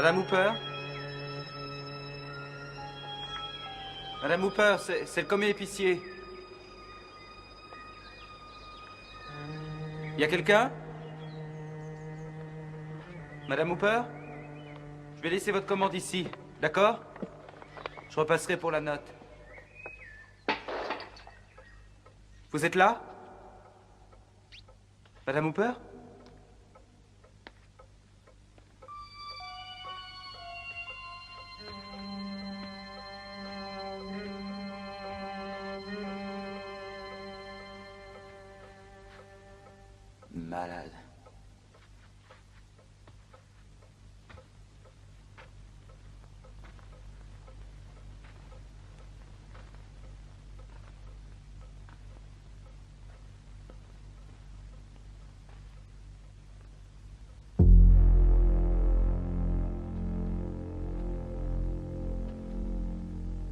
Madame Hooper? Madame Hooper, c'est le commis épicier. Y a quelqu'un? Madame Hooper? Je vais laisser votre commande ici, d'accord? Je repasserai pour la note. Vous êtes là? Madame Hooper? Malade.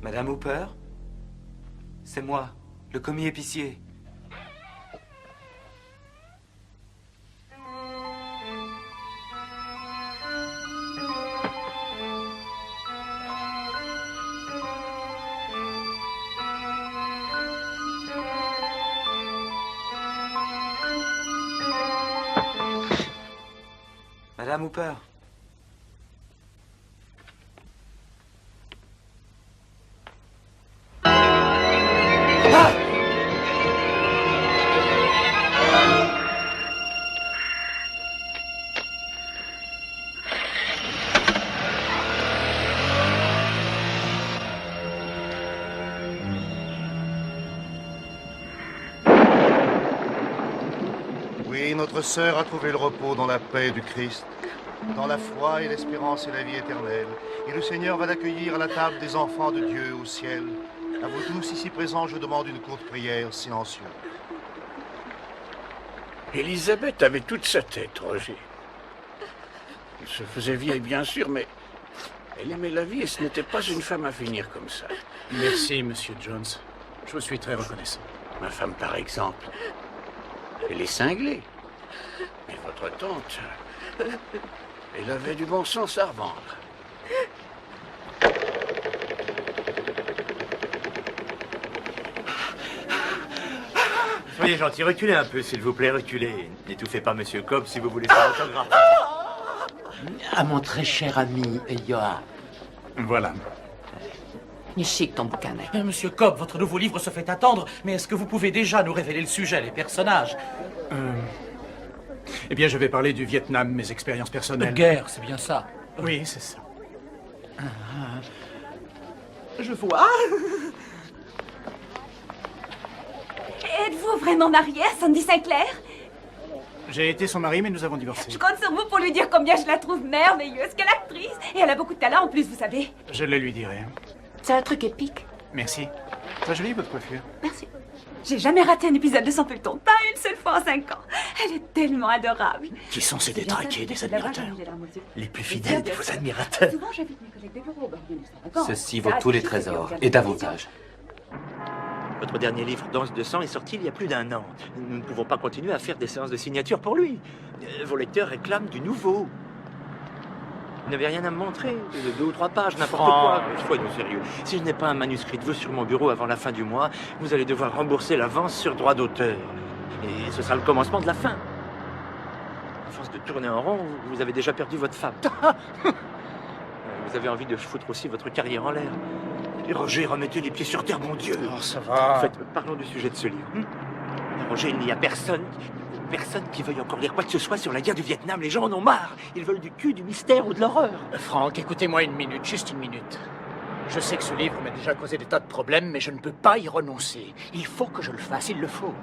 Madame Hooper? C'est moi, le commis épicier. Madame Hooper. Oui, notre sœur a trouvé le repos dans la paix du Christ, dans la foi et l'espérance et la vie éternelle. Et le Seigneur va l'accueillir à la table des enfants de Dieu au ciel. À vous tous ici présents, je demande une courte prière silencieuse. Élisabeth avait toute sa tête, Roger. Elle se faisait vieille, bien sûr, mais elle aimait la vie et ce n'était pas une femme à finir comme ça. Merci, Monsieur Jones. Je vous suis très reconnaissant. Ma femme, par exemple, elle est cinglée. Mais votre tante, elle avait du bon sens à revendre. Soyez gentil, reculez un peu, s'il vous plaît, reculez. N'étouffez pas Monsieur Cobb si vous voulez son autographe. À mon très cher ami Johan. Voilà. Il est chic ton bouquin. Monsieur Cobb, votre nouveau livre se fait attendre, mais est-ce que vous pouvez déjà nous révéler le sujet, les personnages? Eh bien, je vais parler du Vietnam, mes expériences personnelles. Guerre, c'est bien ça. Oui, c'est ça. Je vois. Êtes-vous vraiment marié à Sandy Sinclair? J'ai été son mari, mais nous avons divorcé. Je compte sur vous pour lui dire combien je la trouve merveilleuse. Quelle actrice! Et elle a beaucoup de talent en plus, vous savez. Je le lui dirai. C'est un truc épique. Merci. Très jolie, votre coiffure. Merci. J'ai jamais raté un épisode de son feuilleton. Pas une seule fois en 5 ans. Elle est tellement adorable. Qui sont ces détraqués des admirateurs? Les plus fidèles de vos admirateurs. Souvent, j'invite mes collègues de bureau au bord d'une restaurant. Ceci vaut tous les trésors, et davantage. Votre dernier livre, Danse de sang, est sorti il y a plus d'1 an. Nous ne pouvons pas continuer à faire des séances de signature pour lui. Vos lecteurs réclament du nouveau. Vous n'avez rien à me montrer. 2 ou 3 pages, n'importe quoi. Soyons sérieux. Si je n'ai pas un manuscrit de vous sur mon bureau avant la fin du mois, vous allez devoir rembourser l'avance sur droit d'auteur. Et ce sera le commencement de la fin. À force de tourner en rond, vous avez déjà perdu votre femme. Vous avez envie de foutre aussi votre carrière en l'air. Et Roger, remettez les pieds sur terre, mon Dieu. Oh, ça va. En fait, parlons du sujet de ce livre. Roger, il n'y a personne qui veuille encore lire quoi que ce soit sur la guerre du Vietnam. Les gens en ont marre. Ils veulent du cul, du mystère ou de l'horreur. Franck, écoutez-moi une minute, juste une minute. Je sais que ce livre m'a déjà causé des tas de problèmes, mais je ne peux pas y renoncer. Il faut que je le fasse, il le faut.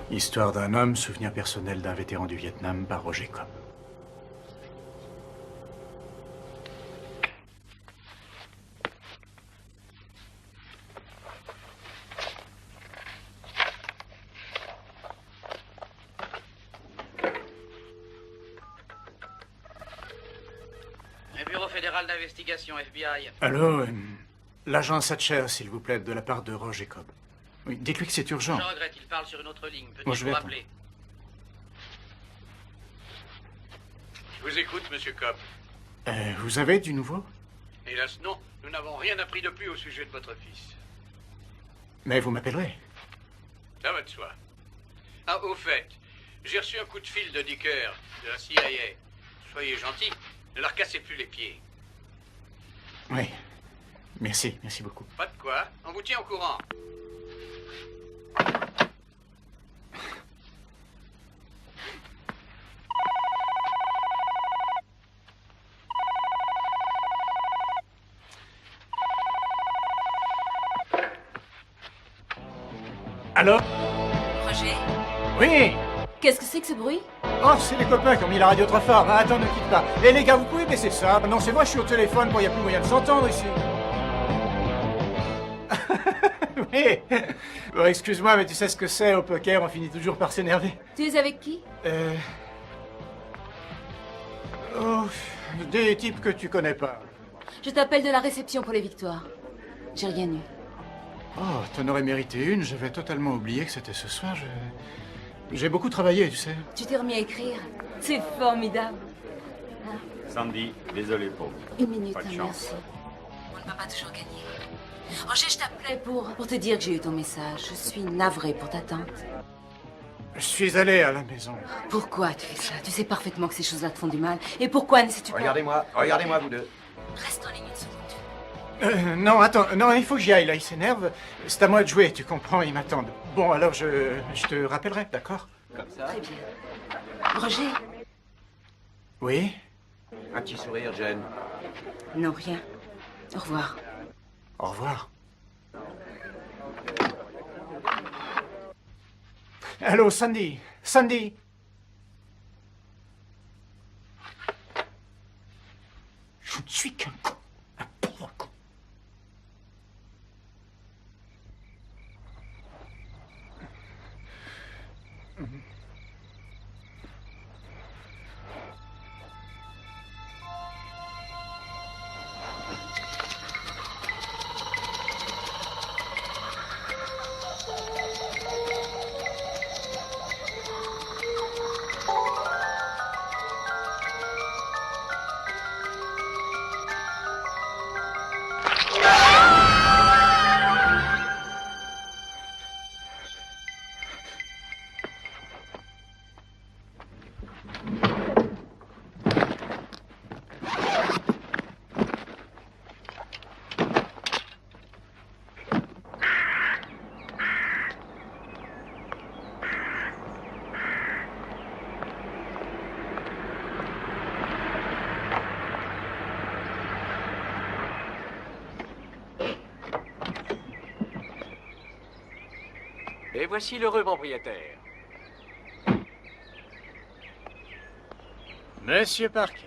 Histoire d'un homme, souvenir personnel d'un vétéran du Vietnam par Roger Cobb. général d'investigation, FBI. Allô, l'agent Satcher, s'il vous plaît, de la part de Roger Cobb. Oui, dites-lui que c'est urgent. Je regrette, il parle sur une autre ligne. Moi, Peut-il je vous vais rappeler? Je vous écoute, monsieur Cobb. Vous avez du nouveau? Hélas, non. Nous n'avons rien appris de plus au sujet de votre fils. Mais vous m'appellerez. Ça va de soi. Ah, au fait, j'ai reçu un coup de fil de Dicker, de la CIA. Soyez gentil, ne leur cassez plus les pieds. Oui. Merci beaucoup. Pas de quoi, on vous tient au courant. Allô? Roger, Oui! qu'est-ce que c'est que ce bruit? Oh, c'est les copains qui ont mis la radio trop fort. Ah, attends, ne quitte pas. Eh les gars, vous pouvez baisser ça? Non, c'est moi, je suis au téléphone, bon, il n'y a plus moyen de s'entendre ici. Oui. Bon, excuse-moi, mais tu sais ce que c'est, au poker, on finit toujours par s'énerver. Tu es avec qui? Oh, des types que tu connais pas. Je t'appelle de la réception pour les victoires. J'ai rien eu. Oh, t'en aurais mérité une, j'avais totalement oublié que c'était ce soir, J'ai beaucoup travaillé, tu sais. Tu t'es remis à écrire. C'est formidable. Sandy, désolé pour vous. Une minute, Pas de chance. merci. On ne va pas toujours gagner. Roger, je t'appelais pour te dire que j'ai eu ton message. Je suis navrée pour ta tante. Je suis allé à la maison. Pourquoi tu fais ça? Tu sais parfaitement que ces choses-là te font du mal. Et pourquoi ne sais-tu pas? Regardez-moi vous deux. Reste en ligne une seconde. Non, attends, non, il faut que j'y aille, là, il s'énerve. C'est à moi de jouer, tu comprends, ils m'attendent. Bon, alors je te rappellerai, d'accord? Comme ça. Très bien. Roger? Oui? Un petit sourire, Jen. Non, rien. Au revoir. Au revoir. Allô, Sandy? Sandy? Je ne suis qu'un con. Un pauvre con. Et voici l'heureux propriétaire. Monsieur Parker.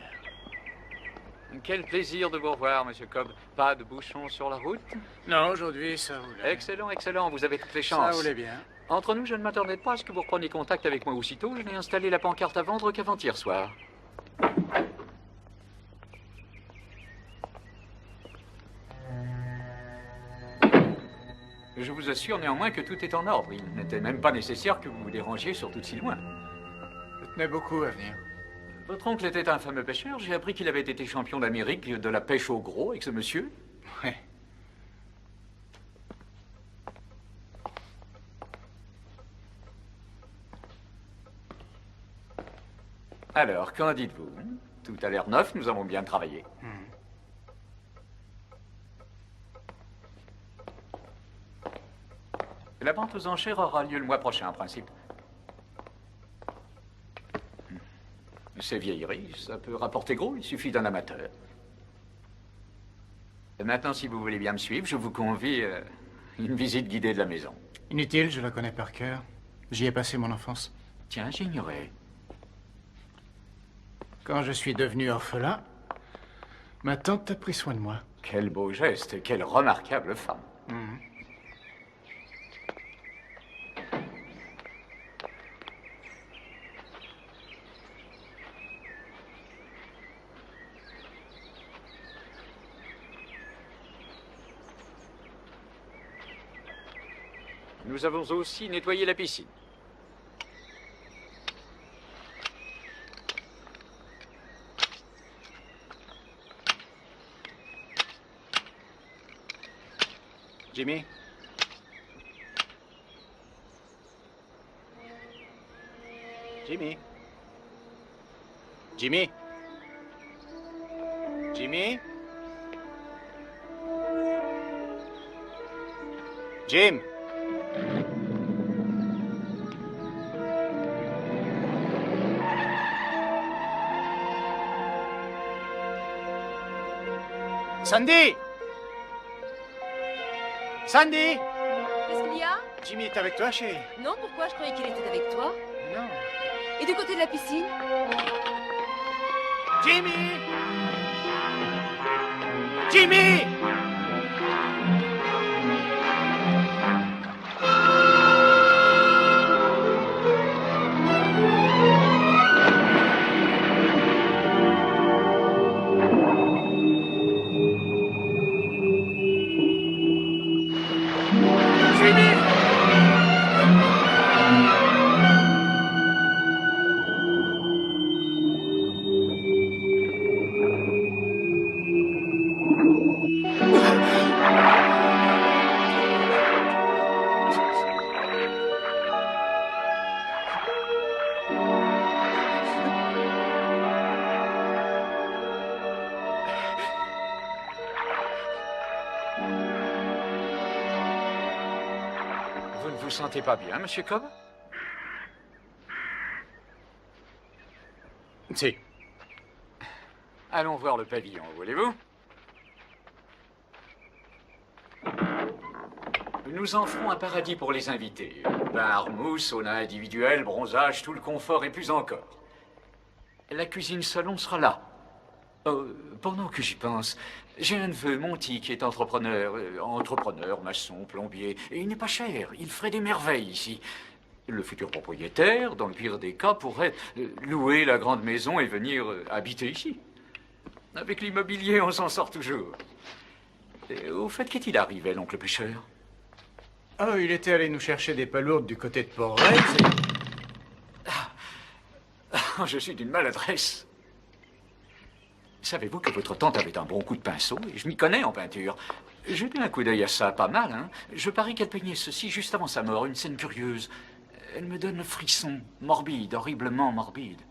Quel plaisir de vous revoir, monsieur Cobb. Pas de bouchons sur la route? Non, aujourd'hui, ça roulait. Excellent, excellent, vous avez toutes les chances. Ça roulait bien. Entre nous, je ne m'attendais pas à ce que vous repreniez contact avec moi aussitôt. Je n'ai installé la pancarte à vendre qu'avant-hier soir. Je vous assure néanmoins que tout est en ordre. Il n'était même pas nécessaire que vous vous dérangiez, surtout de si loin. Je tenais beaucoup à venir. Votre oncle était un fameux pêcheur. J'ai appris qu'il avait été champion d'Amérique de la pêche au gros avec ce monsieur. Ouais. Alors, qu'en dites-vous? Tout a l'air neuf, nous avons bien travaillé. La vente aux enchères aura lieu le mois prochain, en principe. C'est vieillerie, ça peut rapporter gros, il suffit d'un amateur. Et maintenant, si vous voulez bien me suivre, je vous convie à une visite guidée de la maison. Inutile, je la connais par cœur. J'y ai passé mon enfance. Tiens, j'ignorais. Quand je suis devenu orphelin, ma tante a pris soin de moi. Quel beau geste, et quelle remarquable femme. Nous avons aussi nettoyé la piscine. Jimmy? Jimmy? Jimmy? Jimmy? Jim? Sandy? Sandy? Qu'est-ce qu'il y a? Jimmy est avec toi, chérie? Non, pourquoi? Je croyais qu'il était avec toi. Non. Et du côté de la piscine? Jimmy! Jimmy! Vous ne vous sentez pas bien, Monsieur Cobb? Si. Allons voir le pavillon, voulez-vous? Nous en ferons un paradis pour les invités. Bar, mousse, sauna individuel, bronzage, tout le confort et plus encore. La cuisine-salon sera là. Pendant que j'y pense, j'ai un neveu, Monty, qui est entrepreneur, maçon, plombier, et il n'est pas cher. Il ferait des merveilles ici. Le futur propriétaire, dans le pire des cas, pourrait louer la grande maison et venir habiter ici. Avec l'immobilier, on s'en sort toujours. Et au fait, qu'est-il arrivé, l'oncle pêcheur? Oh, il était allé nous chercher des palourdes du côté de Port-Rex et... Je suis d'une maladresse. Savez-vous que votre tante avait un bon coup de pinceau? Et je m'y connais en peinture. Jetez un coup d'œil à ça, pas mal, hein? Je parie qu'elle peignait ceci juste avant sa mort, une scène curieuse. Elle me donne le frisson, morbide, horriblement morbide.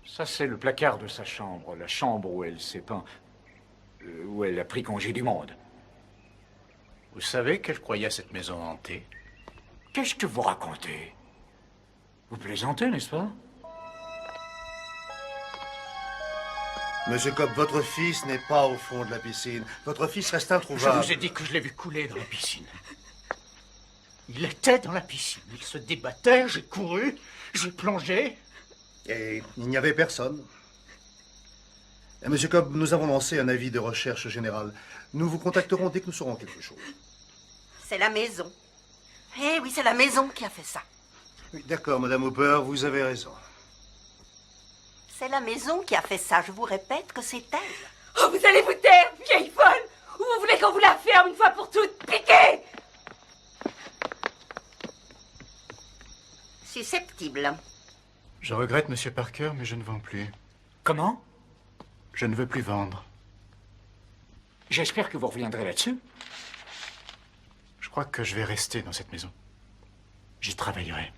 Ça, c'est le placard de sa chambre, la chambre où elle s'est peint, où elle a pris congé du monde. Vous savez qu'elle croyait à cette maison hantée? Qu'est-ce que vous racontez? Vous plaisantez, n'est-ce pas? Monsieur Cobb, votre fils n'est pas au fond de la piscine. Votre fils reste Je introuvable. vous ai dit que je l'ai vu couler dans la piscine. Il était dans la piscine. Il se débattait, j'ai couru, j'ai plongé. Et il n'y avait personne. Et Monsieur Cobb, nous avons lancé un avis de recherche générale. Nous vous contacterons dès que nous saurons quelque chose. C'est la maison. Eh oui, c'est la maison qui a fait ça. Oui, d'accord, Madame Hooper, vous avez raison. C'est la maison qui a fait ça. Je vous répète que c'est elle. Oh, vous allez vous taire, vieille folle! Ou vous voulez qu'on vous la ferme une fois pour toutes? Piquez! Susceptible. Je regrette, Monsieur Parker, mais je ne vends plus. Comment? Je ne veux plus vendre. J'espère que vous reviendrez là-dessus. Je crois que je vais rester dans cette maison. J'y travaillerai.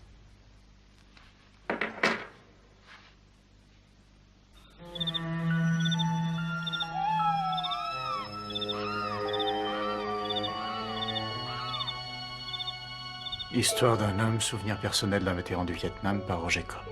Histoire d'un homme, souvenir personnel d'un vétéran du Vietnam par Roger Cobb.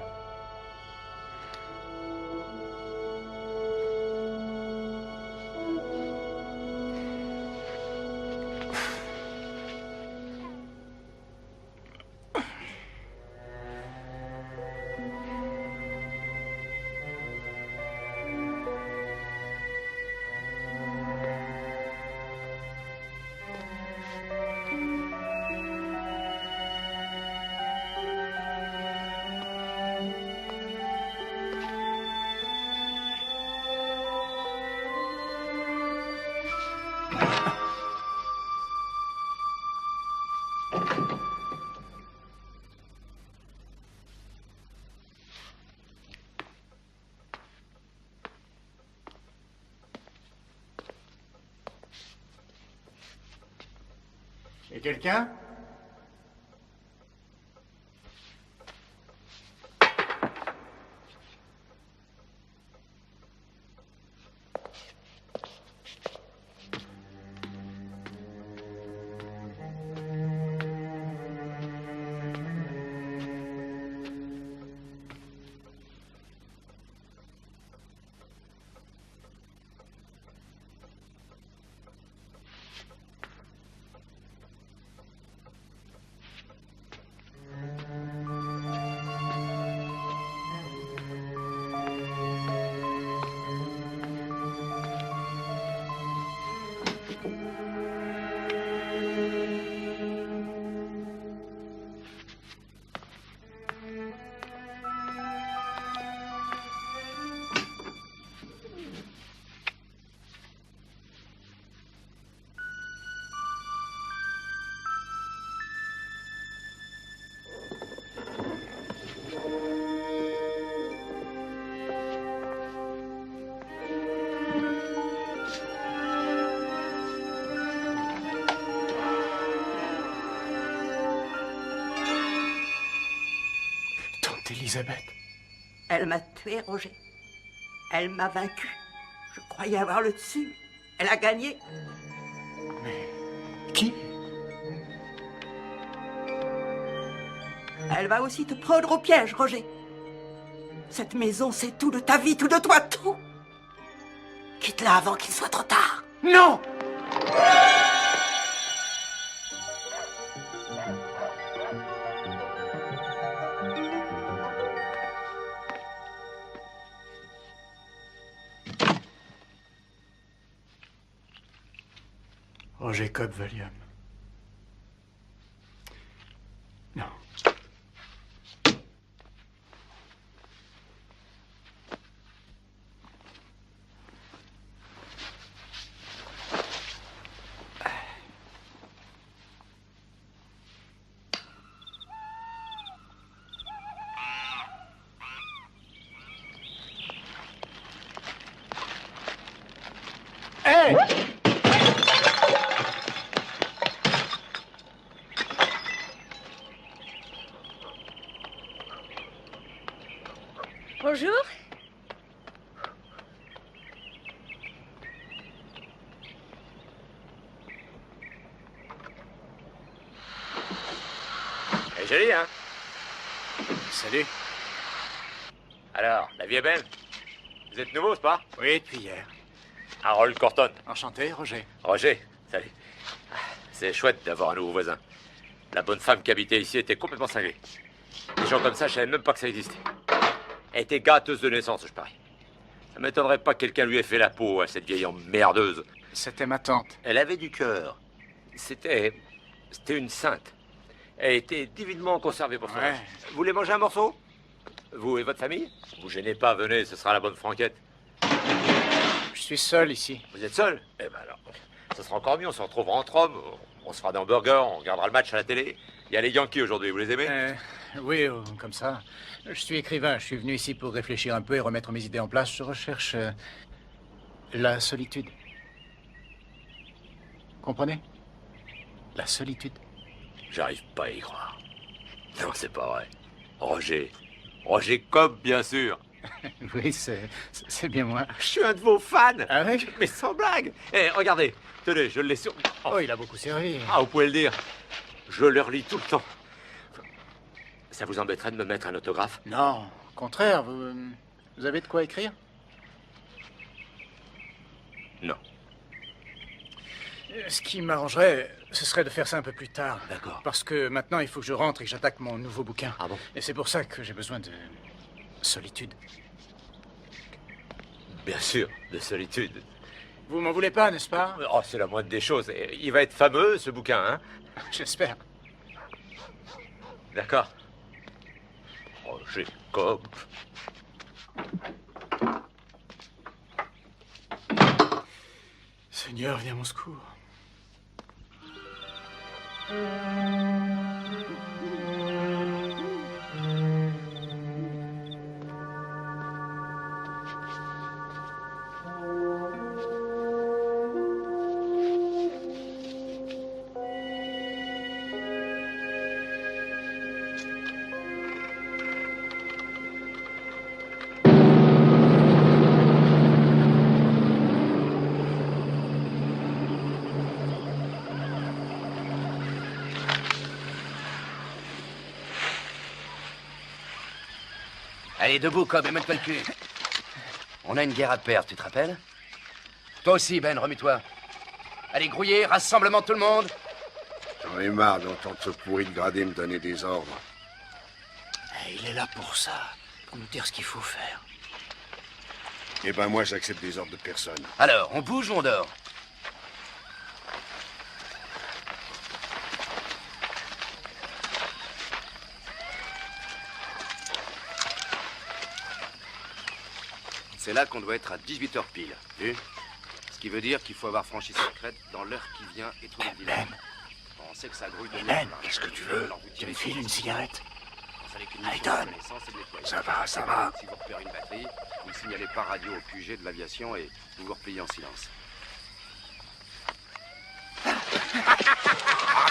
quelqu'un? Elisabeth. Elle m'a tué, Roger. Elle m'a vaincu. Je croyais avoir le dessus. Elle a gagné. Mais qui? Elle va aussi te prendre au piège, Roger. Cette maison, c'est tout de ta vie, tout de toi, tout. Quitte-la avant qu'il soit trop tard. Non! Roger Cobb Valium. Non. Hey! Bonjour. Elle est jolie, hein? Salut. Alors, la vie est belle? Vous êtes nouveau, c'est pas? Oui, depuis hier. Harold Corton. Enchanté, Roger. Roger, salut. C'est chouette d'avoir un nouveau voisin. La bonne femme qui habitait ici était complètement cinglée. Des gens comme ça, je savais même pas que ça existait. Elle était gâteuse de naissance, je parie. Ça m'étonnerait pas que quelqu'un lui ait fait la peau à cette vieille emmerdeuse. C'était ma tante. Elle avait du cœur. C'était une sainte. Elle était divinement conservée pour ça. Ouais. Vous voulez manger un morceau? Vous et votre famille? Vous gênez pas, venez, ce sera la bonne franquette. Je suis seul ici. Vous êtes seul? Eh ben alors, ça sera encore mieux, on se retrouvera entre hommes, on se fera des hamburgers, on regardera le match à la télé. Il y a les Yankees aujourd'hui, vous les aimez? Oui, comme ça. Je suis écrivain, je suis venu ici pour réfléchir un peu et remettre mes idées en place. Je recherche la solitude. Comprenez? La solitude. J'arrive pas à y croire. Non, c'est pas vrai. Roger Cobb, bien sûr. Oui, c'est bien moi. Je suis un de vos fans. Ah oui? Mais sans blague. Eh, regardez, tenez, je l'ai sur... Oh, il a beaucoup servi. Ah, vous pouvez le dire. Je le relis tout le temps. Ça vous embêterait de me mettre un autographe? Non, au contraire, vous avez de quoi écrire? Non. Ce qui m'arrangerait, ce serait de faire ça un peu plus tard. D'accord. Parce que maintenant, il faut que je rentre et que j'attaque mon nouveau bouquin. Ah bon? Et c'est pour ça que j'ai besoin de solitude. Bien sûr, de solitude. Vous m'en voulez pas, n'est-ce pas? Oh, c'est la moindre des choses. Et il va être fameux, ce bouquin, hein? J'espère. D'accord. Roger Cobb. Seigneur, viens à mon secours. Allez, debout, Cobb, et mets-toi le cul. On a une guerre à perdre, tu te rappelles? Toi aussi, Ben, remue-toi. Allez, grouillez, rassemblement tout le monde. J'en ai marre d'entendre ce pourri de gradé me donner des ordres. Il est là pour ça, pour nous dire ce qu'il faut faire. Eh ben, moi, j'accepte des ordres de personne. Alors, on bouge ou on dort? C'est là qu'on doit être à 18h pile, vu? Ce qui veut dire qu'il faut avoir franchi cette crête dans l'heure qui vient et trouver le village. On sait que ça grouille de Ben, qu'est-ce que tu veux? Tu me files une cigarette? Allez, donne. Ça va, ça va. Si vous repérez une batterie, vous ne signalez pas radio au QG de l'aviation et vous vous repliez en silence. Ah,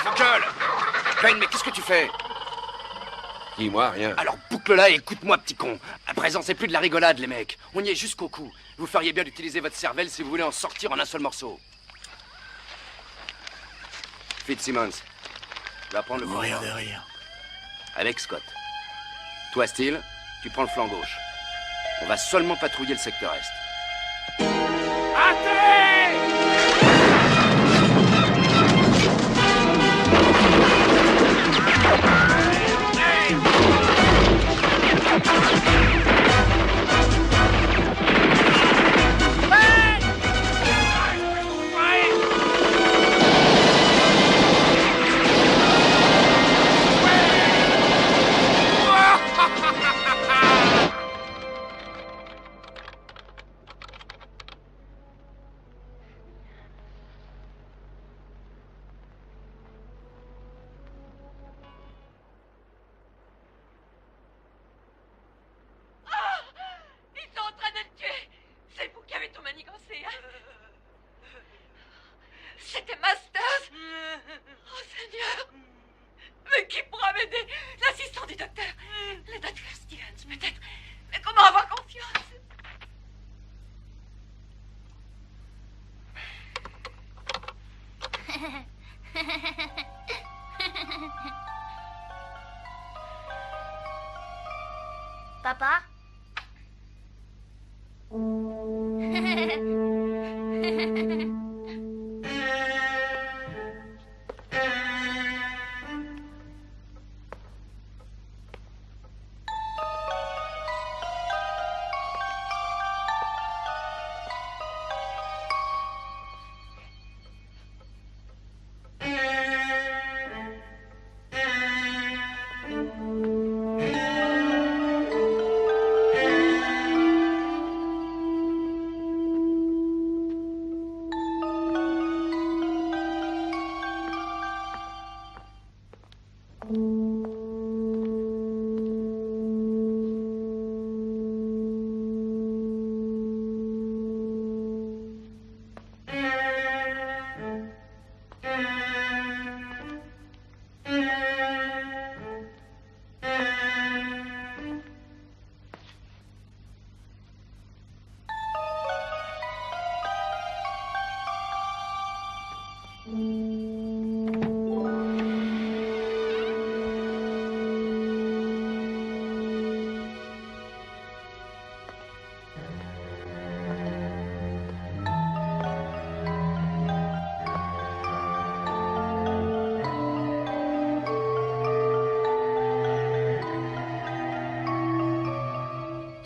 vos gueules! Ben, mais qu'est-ce que tu fais? Dis-moi, rien. Alors boucle-la et écoute-moi, petit con. À présent, c'est plus de la rigolade, les mecs. On y est jusqu'au cou. Vous feriez bien d'utiliser votre cervelle si vous voulez en sortir en un seul morceau. Fitzsimmons, tu vas prendre le Mourir flanc. de rire. Avec Scott. Toi, Steele, tu prends le flanc gauche. On va seulement patrouiller le secteur est. C'était Masters. Oh Seigneur. Mais qui pourra m'aider? L'assistant du docteur. Le docteur Stevens, peut-être. Mais comment avoir confiance? Papa?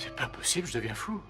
C'est pas possible, je deviens fou.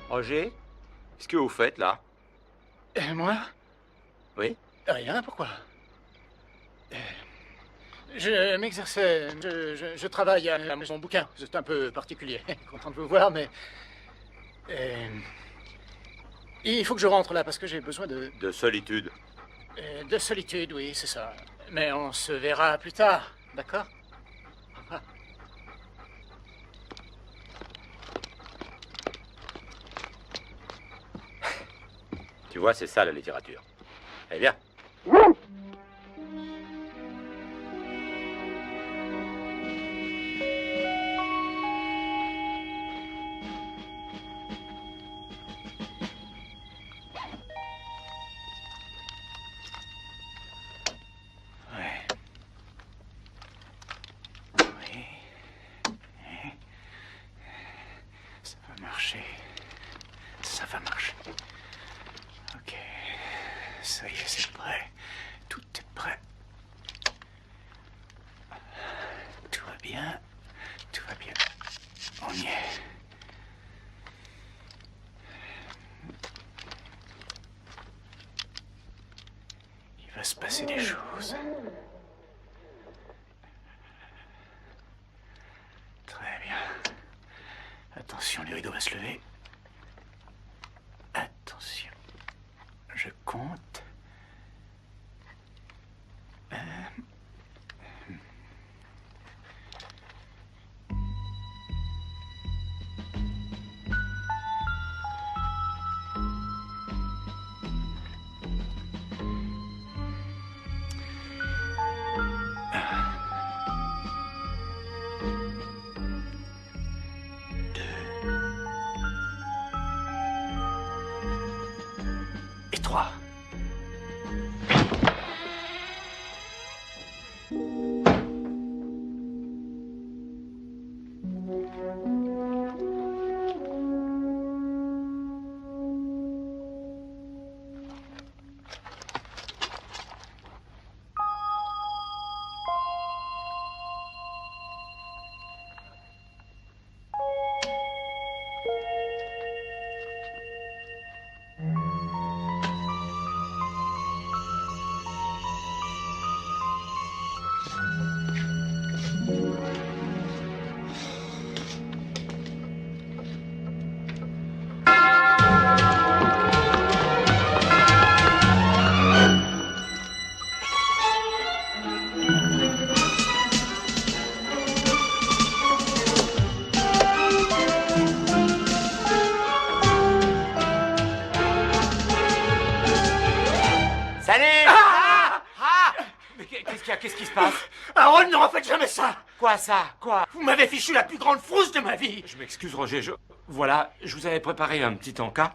Roger, qu'est-ce que vous faites là? Moi? Oui? Rien, pourquoi? Je m'exerçais, je travaille à mon bouquin, c'est un peu particulier, content de vous voir, mais... il faut que je rentre là, parce que j'ai besoin de... De solitude. De solitude, oui, c'est ça. Mais on se verra plus tard, d'accord? Tu vois, c'est ça la littérature. Eh bien. Ça va marcher. Ça va marcher. Ok. Ça y est, c'est prêt. Tout est prêt. Tout va bien. Tout va bien. On y est. Il va se passer des choses. Très bien. Attention, le rideau va se lever. Attention. Je compte. Et 3. Qu'est-ce qui se passe? Harold, ne refaites jamais ça! Quoi ça? Quoi? Vous m'avez fichu la plus grande frousse de ma vie! Je m'excuse, Roger, Voilà, je vous avais préparé un petit encas.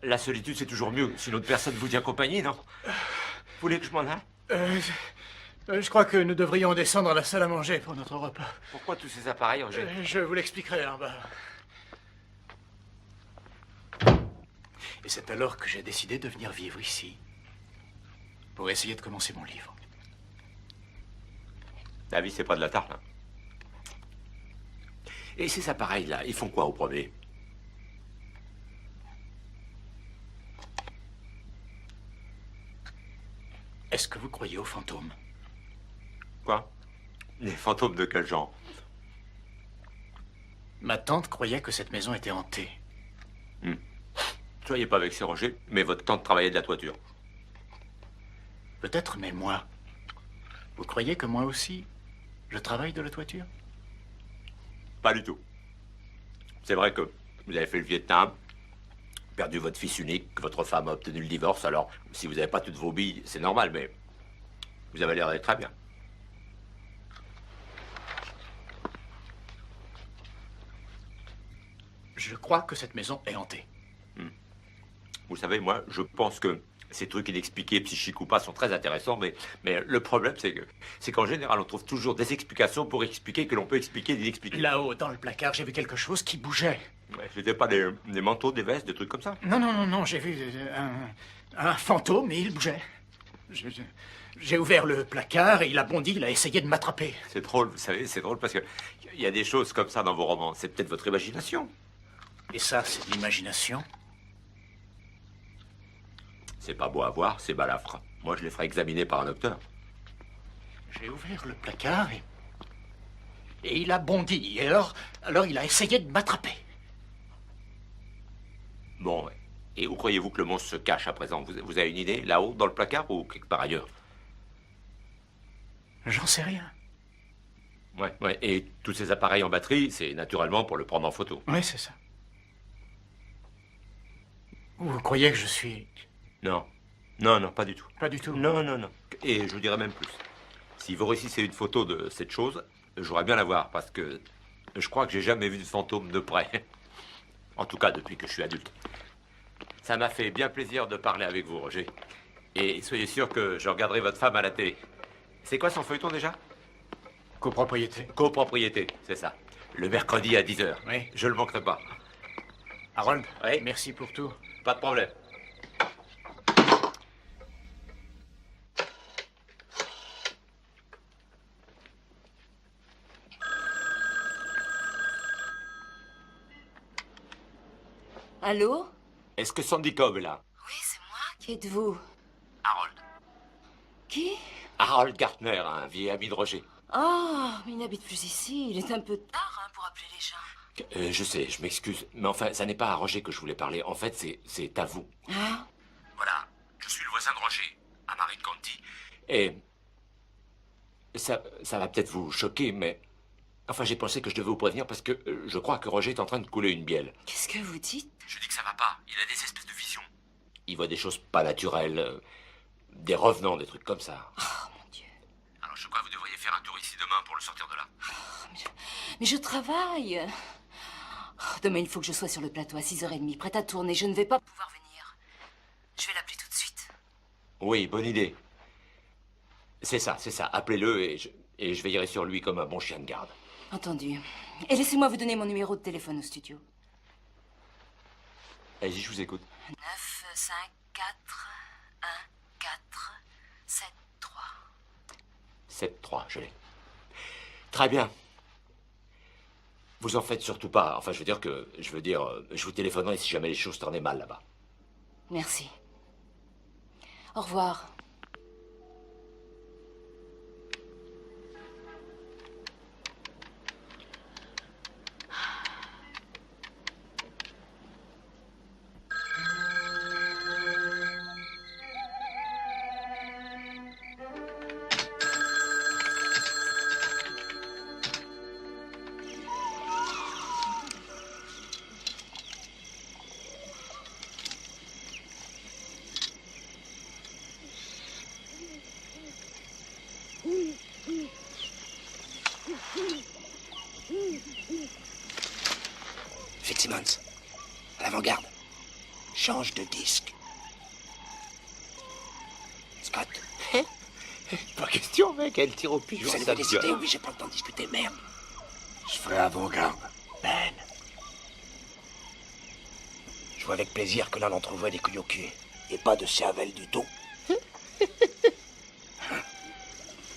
La solitude, c'est toujours mieux si une autre personne vous tient compagnie, non? Vous voulez que je m'en aille? Je crois que nous devrions descendre à la salle à manger pour notre repas. Pourquoi tous ces appareils, Roger? Je vous l'expliquerai en bas. Et c'est alors que j'ai décidé de venir vivre ici. Pour essayer de commencer mon livre. La vie, c'est pas de la tarte, hein. Et ces appareils-là, ils font quoi au premier? Est-ce que vous croyez aux fantômes? Quoi? Les fantômes de quel genre? Ma tante croyait que cette maison était hantée. Soyez pas vexé, Roger, mais votre tante travaillait de la toiture. Peut-être, mais moi... Vous croyez que moi aussi, je travaille de la toiture? Pas du tout. C'est vrai que vous avez fait le Vietnam, perdu votre fils unique, que votre femme a obtenu le divorce, alors si vous n'avez pas toutes vos billes, c'est normal, mais vous avez l'air d'être très bien. Je crois que cette maison est hantée. Vous savez, moi, je pense que ces trucs inexpliqués, psychiques ou pas, sont très intéressants, mais le problème, c'est qu'en général, on trouve toujours des explications pour expliquer que l'on peut expliquer l'inexpliqué. Là-haut, dans le placard, j'ai vu quelque chose qui bougeait. Ouais, c'était pas des manteaux, des vestes, des trucs comme ça? Non, j'ai vu un fantôme et il bougeait. J'ai ouvert le placard et il a bondi, il a essayé de m'attraper. C'est drôle, vous savez, c'est drôle parce que il y a des choses comme ça dans vos romans. C'est peut-être votre imagination. Et ça, c'est de l'imagination? C'est pas beau à voir, c'est balafre. Moi, je les ferai examiner par un docteur. J'ai ouvert le placard et il a bondi. Et alors il a essayé de m'attraper. Bon, ouais. Et où croyez-vous que le monstre se cache à présent? Vous avez une idée? Là-haut, dans le placard ou quelque part ailleurs? J'en sais rien. Ouais. Et tous ces appareils en batterie, c'est naturellement pour le prendre en photo. Oui, c'est ça. Vous croyez que je suis... Non, pas du tout. Pas du tout? Non. Et je vous dirais même plus. Si vous réussissez une photo de cette chose, j'aurais bien la voir, parce que je crois que j'ai jamais vu de fantôme de près. En tout cas, depuis que je suis adulte. Ça m'a fait bien plaisir de parler avec vous, Roger. Et soyez sûr que je regarderai votre femme à la télé. C'est quoi son feuilleton déjà? Copropriété. Copropriété, c'est ça. Le mercredi à 10h. Oui. Je le manquerai pas. Harold, oui. Merci pour tout. Pas de problème. Allô? Est-ce que Sandy Cobb est là? Oui, c'est moi. Qui êtes-vous? Harold. Qui? Harold Gartner, un vieil ami de Roger. Ah, mais il n'habite plus ici. Il est un peu tard pour appeler les gens. Je sais, je m'excuse. Mais enfin, ça n'est pas à Roger que je voulais parler. En fait, c'est à vous. Ah? Voilà, je suis le voisin de Roger, à Marin County. Et ça va peut-être vous choquer, mais... Enfin, j'ai pensé que je devais vous prévenir parce que je crois que Roger est en train de couler une bielle. Qu'est-ce que vous dites? Je dis que ça va pas. Il a des espèces de visions. Il voit des choses pas naturelles, des revenants, des trucs comme ça. Oh, mon Dieu. Alors, je crois que vous devriez faire un tour ici demain pour le sortir de là. Mais je travaille. Oh, demain, il faut que je sois sur le plateau à 6h30, prête à tourner. Je ne vais pas pouvoir venir. Je vais l'appeler tout de suite. Oui, bonne idée. C'est ça. Appelez-le et je veillerai sur lui comme un bon chien de garde. Entendu. Et laissez-moi vous donner mon numéro de téléphone au studio. Allez-y, je vous écoute. 9 5 4 1 4 7 3. 7-3, je l'ai. Très bien. Vous en faites surtout pas. Enfin, je vous téléphonerai si jamais les choses tournaient mal là-bas. Merci. Au revoir. Fitzsimmons, à l'avant-garde. Change de disque. Scott. Pas question, mec, elle tire au pigeon. Vous allez me décider, oui, j'ai pas le temps de discuter, merde. Je ferai avant-garde. Ben. Je vois avec plaisir que l'un d'entre vous a des couilles au cul. Et pas de cervelle du tout.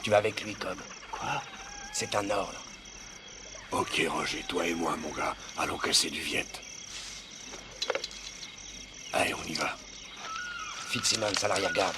Tu vas avec lui, Cobb. Quoi? C'est un ordre. Ok, Roger, toi et moi, mon gars. Allons casser du viette. Allez, on y va. Fitzsimmons à l'arrière-garde.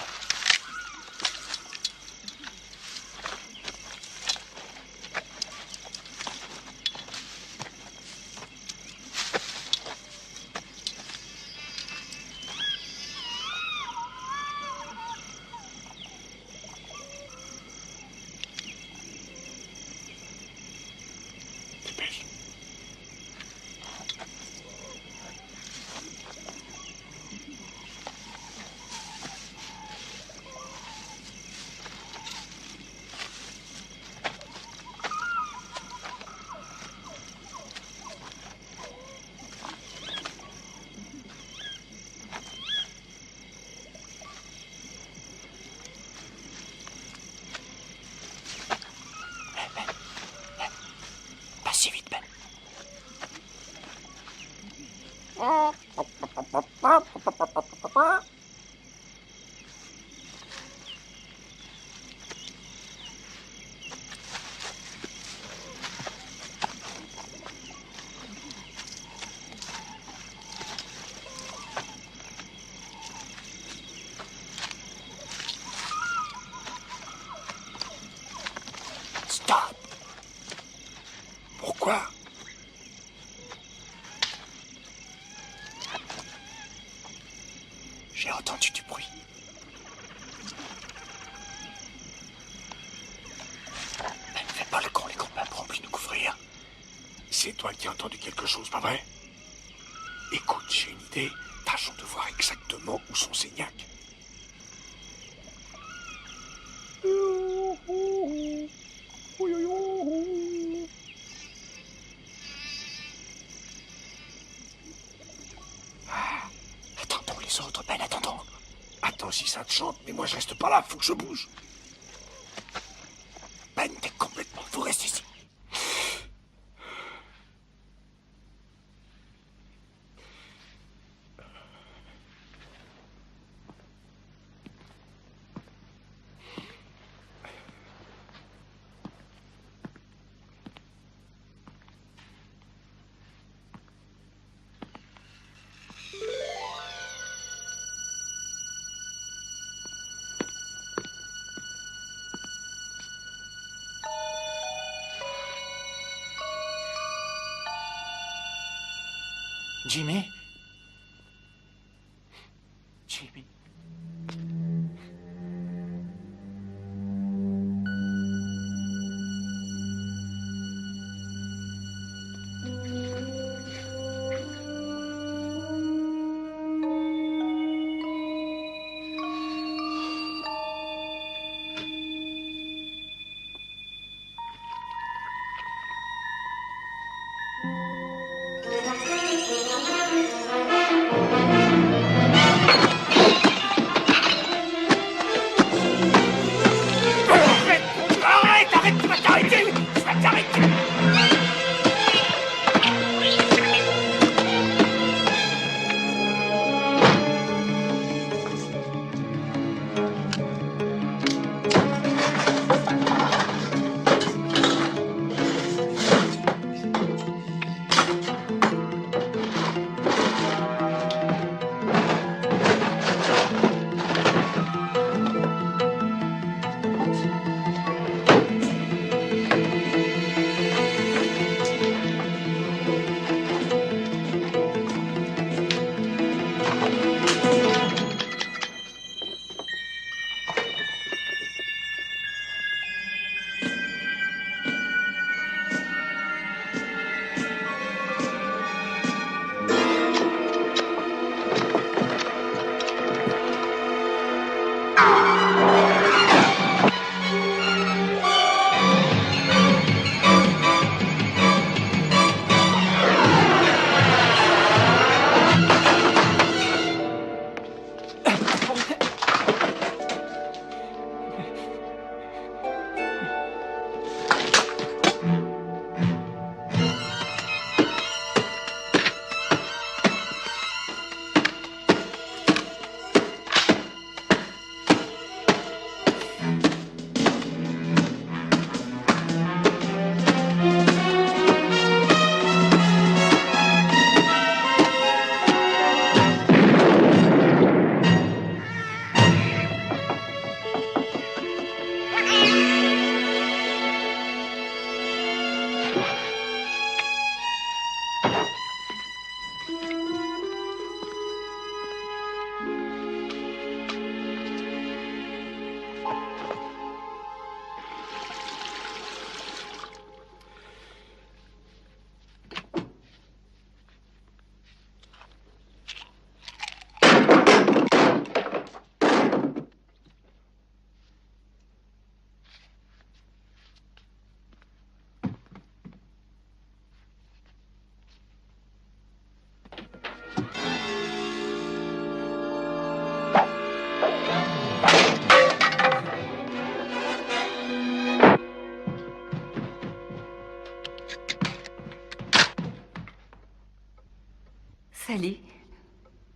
Stop. Pourquoi? J'ai entendu du bruit. Mais ne fais pas le con, les copains pourront plus nous couvrir. C'est toi qui as entendu quelque chose, pas vrai? Écoute, j'ai une idée. Tâchons de voir exactement où sont ces gnacs. Attendons les autres, Ben, attendons. Attends si ça te chante, mais moi je reste pas là, faut que je bouge. Ben, t'es complètement fou, reste ici. Jimmy? Jimmy?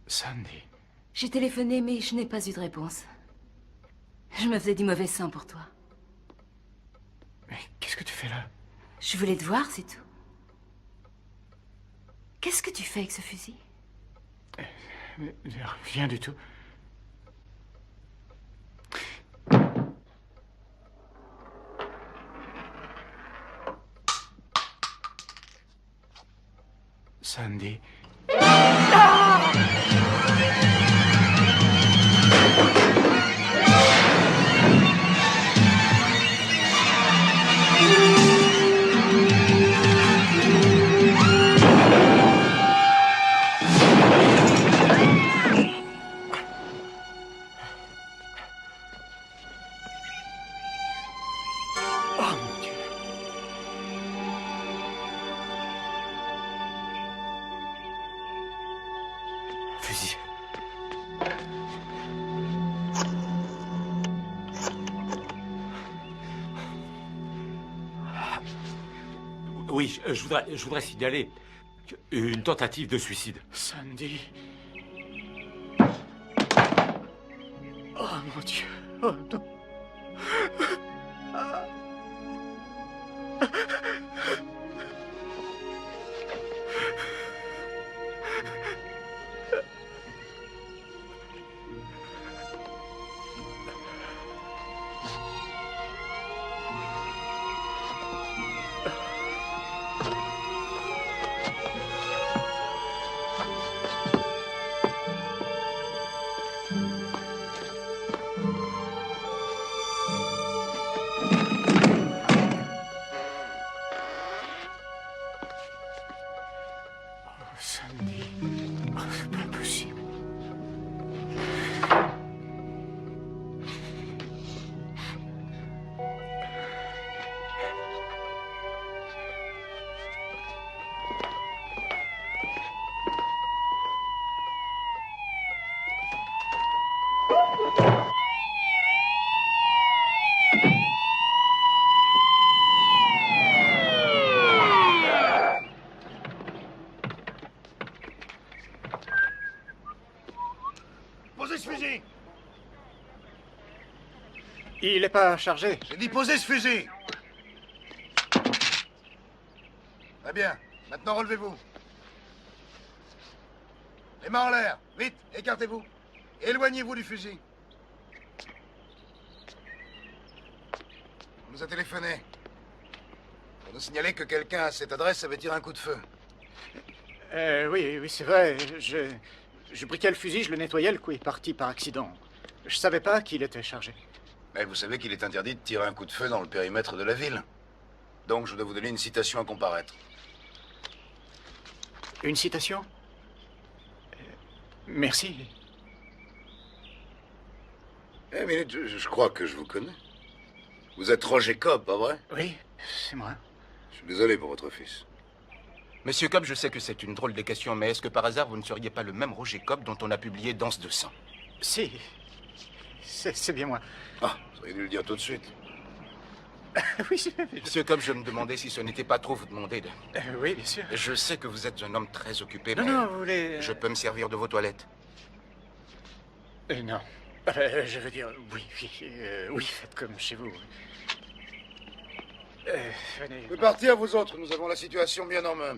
Sandy. J'ai téléphoné, mais je n'ai pas eu de réponse. Je me faisais du mauvais sang pour toi. Mais qu'est-ce que tu fais là? Je voulais te voir, c'est tout. Qu'est-ce que tu fais avec ce fusil? Rien du tout. Sandy. Fusil. Oui, je voudrais signaler une tentative de suicide. Sandy. Oh mon Dieu. Oh non. Sandy. Oh, c'est pas possible. Posez ce fusil! Il n'est pas chargé. J'ai dit posez ce fusil! Très bien. Maintenant, relevez-vous. Les mains en l'air. Vite, écartez-vous. Éloignez-vous du fusil. On nous a téléphoné. Pour nous signaler que quelqu'un à cette adresse avait tiré un coup de feu. Oui, c'est vrai. Je briquais le fusil, je le nettoyais, le coup est parti par accident. Je savais pas qu'il était chargé. Mais vous savez qu'il est interdit de tirer un coup de feu dans le périmètre de la ville. Donc je dois vous donner une citation à comparaître. Une citation? Merci. Eh, minute, je crois que je vous connais. Vous êtes Roger Cobb, pas vrai? Oui, c'est moi. Je suis désolé pour votre fils. Monsieur Cobb, je sais que c'est une drôle de question, mais est-ce que par hasard vous ne seriez pas le même Roger Cobb dont on a publié Danse de sang? Si. C'est bien moi. Ah, vous auriez dû le dire tout de suite. Oui, Monsieur Cobb, je me demandais si ce n'était pas trop vous demander de... oui, bien sûr. Je sais que vous êtes un homme très occupé, Non, mais... non, vous voulez... Je peux me servir de vos toilettes? Non. Je veux dire, oui, faites comme chez vous. Venez. Vous pouvez partir, vous autres. Nous avons la situation bien en main.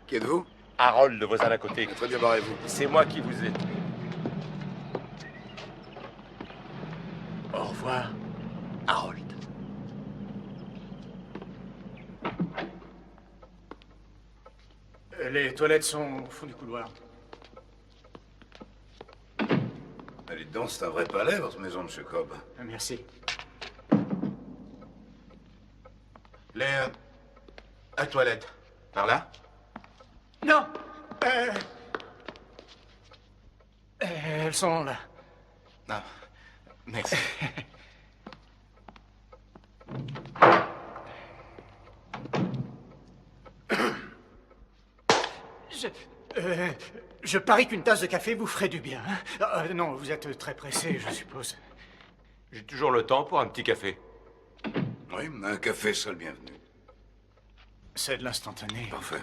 Qui êtes-vous? Harold, le voisin d'à côté. Très bien, barrez-vous. C'est moi qui vous ai. Au revoir, Harold. Les toilettes sont au fond du couloir. Allez donc, c'est un vrai palais, votre maison, monsieur Cobb. Merci. Les... à toilette. Par là? Non. Elles sont là. Ah, merci. Je parie qu'une tasse de café vous ferait du bien. Hein? Non, vous êtes très pressé, je suppose. J'ai toujours le temps pour un petit café. Oui, un café serait le bienvenu. C'est de l'instantané. Parfait.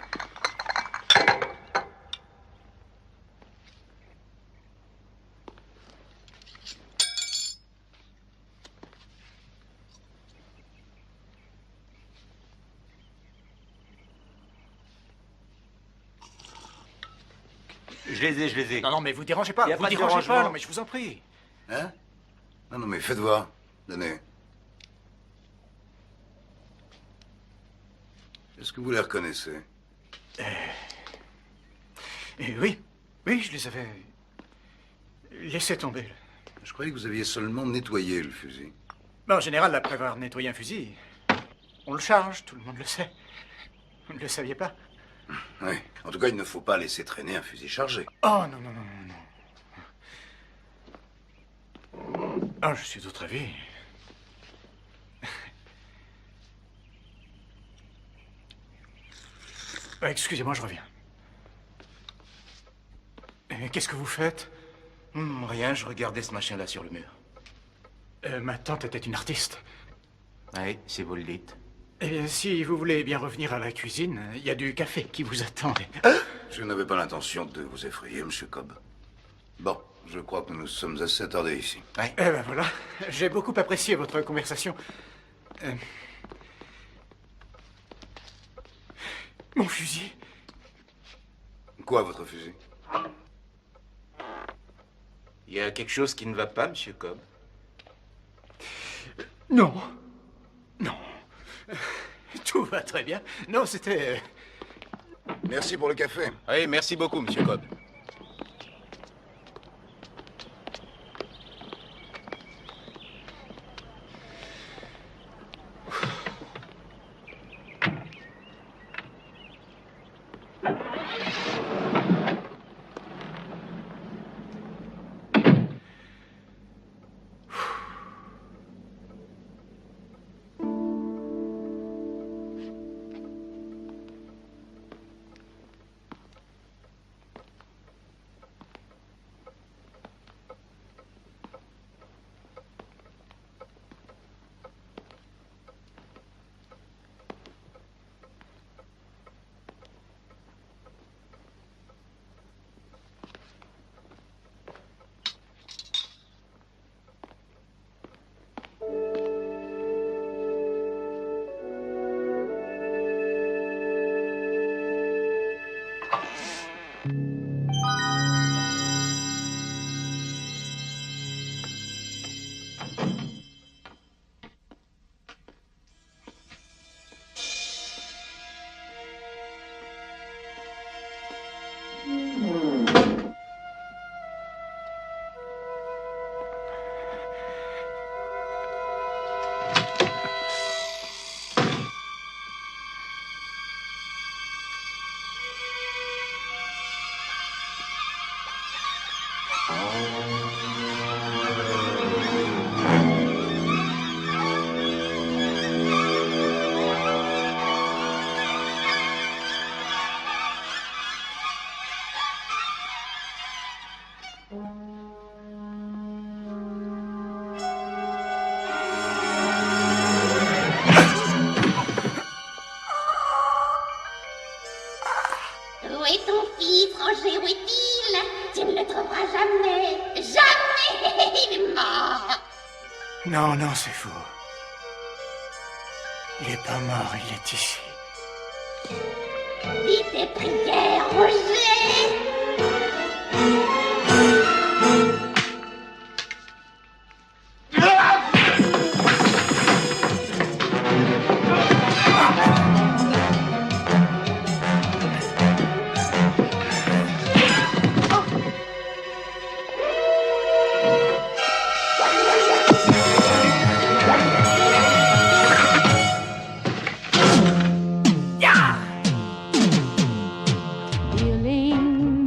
Je les ai. Non, mais vous dérangez pas. Y a Vous pas de dérangez pas, dérangement. non, mais je vous en prie. Hein? Non, mais faites voir. Donnez. Est-ce que vous les reconnaissez? Oui, je les avais laissés tomber. Je croyais que vous aviez seulement nettoyé le fusil. En général, après avoir nettoyé un fusil, on le charge, tout le monde le sait. Vous ne le saviez pas? Oui. En tout cas, il ne faut pas laisser traîner un fusil chargé. Oh, non. Ah, je suis d'autre avis. Excusez-moi, je reviens. Qu'est-ce que vous faites? Rien, je regardais ce machin-là sur le mur. Ma tante était une artiste. Oui, si vous le dites. Eh bien, si vous voulez bien revenir à la cuisine, il y a du café qui vous attend. Je n'avais pas l'intention de vous effrayer, Monsieur Cobb. Bon, je crois que nous sommes assez attardés ici. Eh ben voilà, j'ai beaucoup apprécié votre conversation. Mon fusil. Quoi, votre fusil? Il y a quelque chose qui ne va pas, Monsieur Cobb? Non. Tout va très bien. Non, c'était... Merci pour le café. Oui, merci beaucoup, Monsieur Cobb. Où est ton fils, Roger? Où est-il? Tu ne le trouveras jamais. Jamais. Il est mort. Non, c'est faux. Il est pas mort, il est ici. Dis tes prières, Roger. Feeling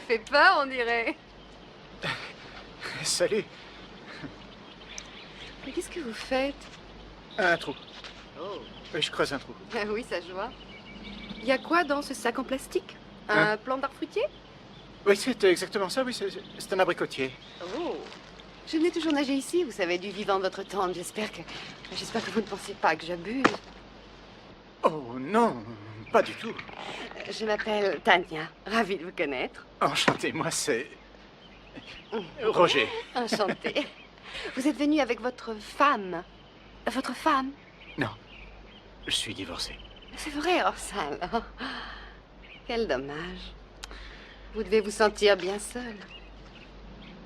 fait peur, on dirait. Salut. Mais qu'est-ce que vous faites? Un trou. Oh. Oui, je creuse un trou. Ah oui, ça je vois. Il y a quoi dans ce sac en plastique? Un plant d'arbre fruitier? Oui, c'est exactement ça, oui, c'est un abricotier. Oh. Je venais toujours nager ici, vous savez, du vivant de votre tante. J'espère que vous ne pensez pas que j'abuse. Oh non, pas du tout. Je m'appelle Tania, ravie de vous connaître. Enchanté, moi c'est... Roger. Enchanté. Vous êtes venu avec votre femme. Votre femme? Non, je suis divorcé. C'est vrai, oh ça alors. Quel dommage. Vous devez vous sentir bien seul.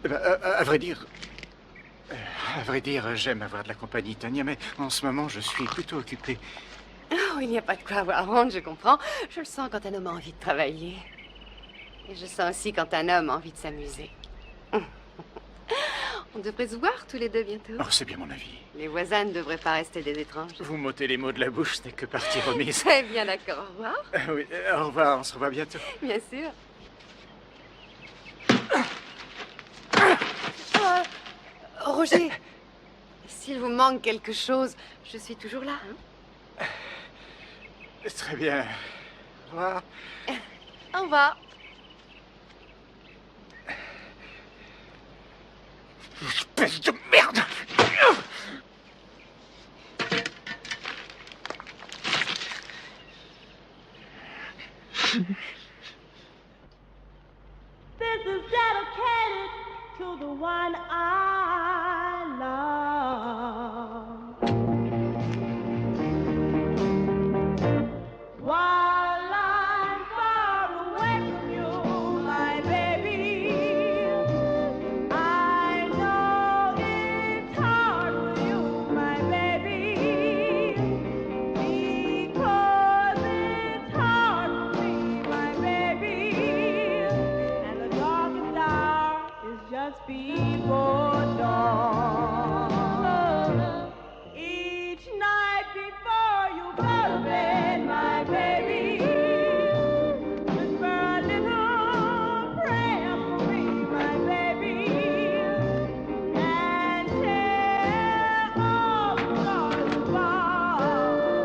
Eh ben, à vrai dire, j'aime avoir de la compagnie, Tania, mais en ce moment, je suis plutôt occupé. Oh, il n'y a pas de quoi avoir honte, je comprends. Je le sens quand un homme a envie de travailler. Et je sens aussi quand un homme a envie de s'amuser. On devrait se voir tous les deux bientôt. Oh, c'est bien mon avis. Les voisins ne devraient pas rester des étrangers. Vous m'ôtez les mots de la bouche, ce n'est que partie remise. Très bien, d'accord. Au revoir. Oui, au revoir, on se revoit bientôt. Bien sûr. Roger, s'il vous manque quelque chose, je suis toujours là. Hein? Très bien. Au revoir. Au revoir. Espèce de merde! This is dedicated to the one I love. While I'm far away from you, my baby, I know it's hard for you, my baby, because it's hard for me, my baby, and the darkest hour is just before dawn. Each night before you go to bed, my baby, whisper a little prayer for me, my baby, and tell all the stars above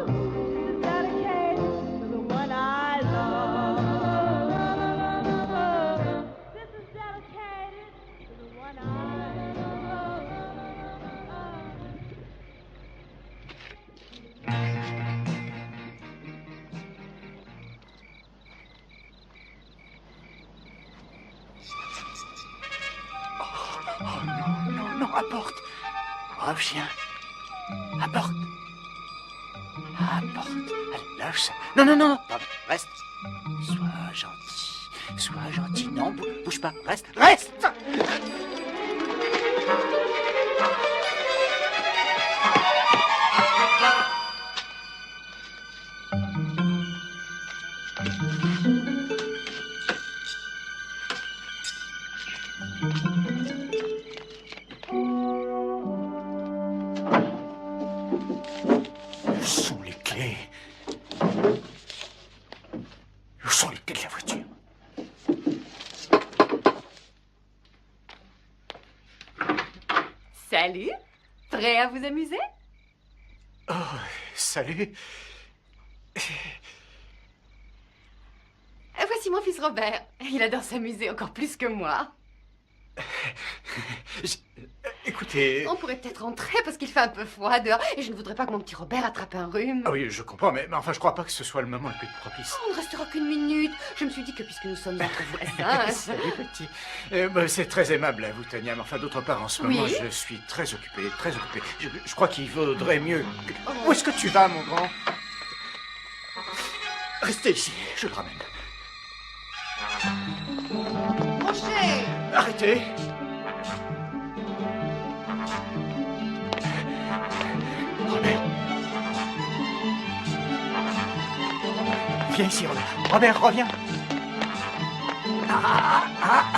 this is dedicated to the one I love. This is dedicated to the one I love. Oh non, non, non, apporte. Reviens. Apporte. Apporte. Allez, lâche ça. Non, non, non, pardon, reste. Sois gentil. Sois gentil. Non, bouge pas. Reste. Reste! Où sont les clés? Où sont les clés de la voiture? Salut. Prêt à vous amuser? Oh, salut. Voici mon fils Robert. Il adore s'amuser encore plus que moi. Écoutez... On pourrait peut-être rentrer parce qu'il fait un peu froid dehors et je ne voudrais pas que mon petit Robert attrape un rhume. Ah oui, je comprends, mais enfin, je crois pas que ce soit le moment le plus propice. On ne restera qu'une minute. Je me suis dit que puisque nous sommes entre voisins... Salut, petit. C'est très aimable à vous, Tania, mais enfin, d'autre part, en ce moment, je suis très occupé, très occupé. Je crois qu'il vaudrait mieux... Où est-ce que tu vas, mon grand? Restez ici, je le ramène. Roger! Arrêtez! Robert! Viens ici, Robert. Robert, reviens!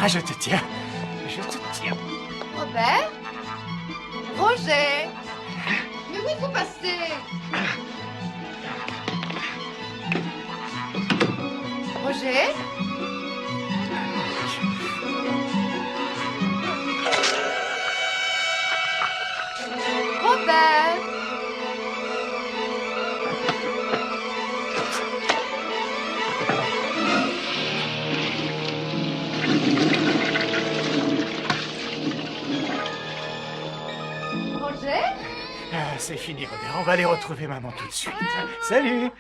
Je te tiens. Je te tiens. Robert? Roger? Mais où est-ce que vous passez? Roger? c'est fini, Robert. On va aller retrouver maman tout de suite. Salut.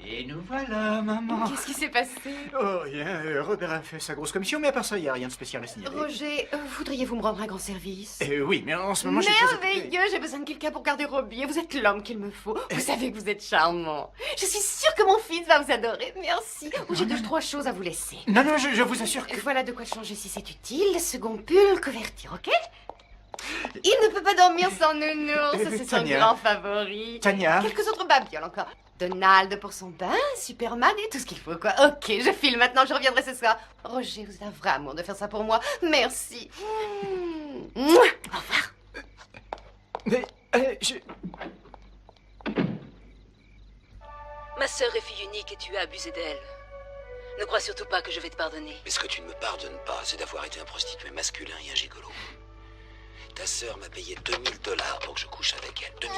Et nous voilà, maman. Qu'est-ce qui s'est passé? Oh, rien. Robert a fait sa grosse commission, mais à part ça, il n'y a rien de spécial à signaler. Roger, voudriez-vous me rendre un grand service? Oui, mais en ce moment, je suis très occupé. Merveilleux, j'ai besoin de quelqu'un pour garder Robbie et vous êtes l'homme qu'il me faut. Vous savez que vous êtes charmant. Je suis sûre que mon fils va vous adorer. Merci. Oh, j'ai 2-3 choses à vous laisser. Non, je vous assure que... Voilà de quoi changer si c'est utile. Second pull, couverture, ok? Il ne peut pas dormir sans nounours, c'est son Tania. grand favori. Tania. Quelques autres babioles encore. Donald pour son bain, Superman et tout ce qu'il faut, quoi. Ok, je file maintenant, je reviendrai ce soir. Roger, vous êtes un vrai amour de faire ça pour moi. Merci. Au revoir. Mais, je... Ma sœur est fille unique et tu as abusé d'elle. Ne crois surtout pas que je vais te pardonner. Mais ce que tu ne me pardonnes pas, c'est d'avoir été un prostitué masculin et un gigolo. Ta sœur m'a payé $2000 pour que je couche avec elle. $2000.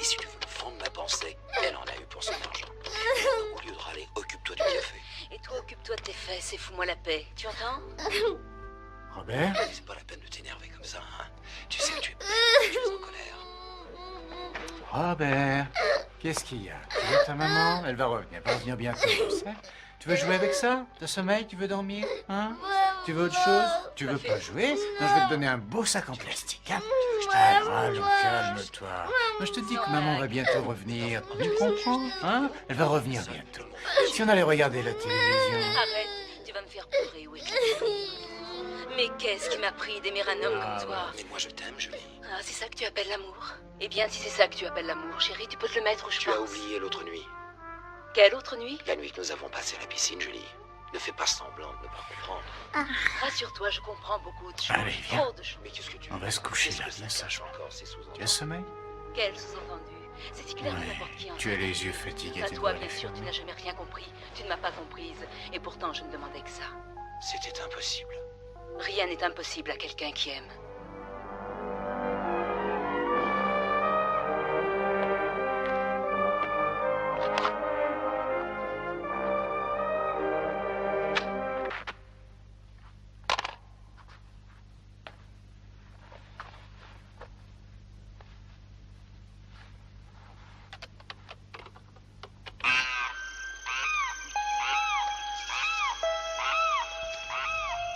Et si tu veux me vendre ma pensée, elle en a eu pour son argent. Au lieu de râler, occupe-toi du café. Et toi, occupe-toi de tes fesses et fous-moi la paix. Tu entends? Robert? C'est pas la peine de t'énerver comme ça, hein. Tu sais que tu es en colère. Robert, qu'est-ce qu'il y a? Tu veux ta maman? Elle va revenir bientôt, tu sais. Tu veux jouer avec ça? T'as sommeil? Tu veux dormir? Hein? Tu veux autre chose? Tu veux pas jouer? Non, je vais te donner un beau sac en plastique, hein? Allons, calme-toi. Moi, je te dis que maman va bientôt revenir. Tu comprends? Hein? Elle va revenir bientôt. Si on allait regarder la télévision... Arrête, tu vas me faire pleurer, oui. Mais qu'est-ce qui m'a pris d'aimer un homme comme toi? Mais moi je t'aime, Julie. Ah, c'est ça que tu appelles l'amour? Eh bien, si c'est ça que tu appelles l'amour, chérie, tu peux te le mettre où je Tu as pense. oublié l'autre nuit. Quelle autre nuit? La nuit que nous avons passée à la piscine, Julie. Ne fais pas semblant de ne pas comprendre. Rassure-toi, je comprends beaucoup de choses. Allez, viens. Trop de choses. Mais qu'est-ce que tu On va se coucher là, viens sagement. Tu as sommeil? Quel sous-entendu? C'est clair que n'importe qui en Tu as les yeux fatigués, À tes toi, doigts bien les sûr, tu n'as jamais rien compris. Tu ne m'as pas comprise. Et pourtant, je ne demandais que ça. C'était impossible. Rien n'est impossible à quelqu'un qui aime.